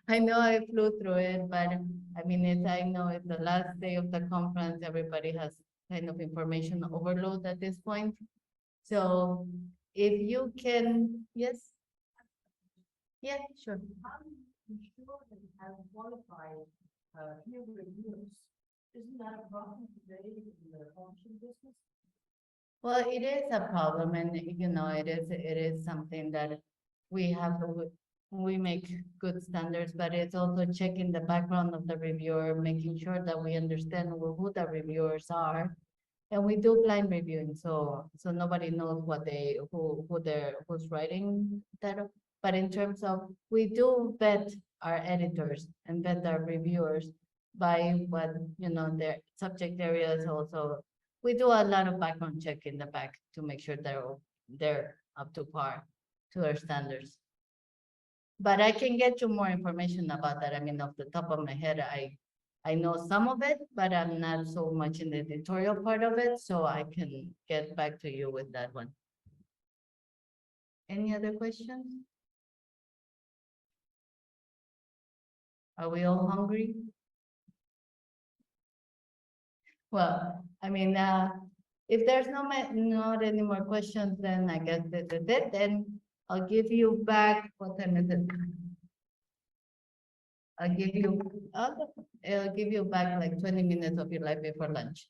I know I flew through it, but I mean, I know it's the last day of the conference. Everybody has kind of information overload at this point. So if you can, yes? Yeah, sure. How do you ensure that you have qualified peer reviewers? Isn't that a problem today in the publishing business? Well, it is a problem, and it is something that we make good standards, but it's also checking the background of the reviewer, making sure that we understand who the reviewers are. And we do blind reviewing, so nobody knows who's writing that. But in terms of, we do vet our editors and vet our reviewers by what, their subject areas. Also, we do a lot of background check in the back to make sure they're up to par to our standards. But I can get you more information about that. I mean, off the top of my head, I know some of it, but I'm not so much in the editorial part of it, so I can get back to you with that one. Any other questions? Are we all hungry? Well, I mean, if there's not any more questions, then I guess this is it. Then I'll give you back, what time is it? I'll give you back like 20 minutes of your life before lunch.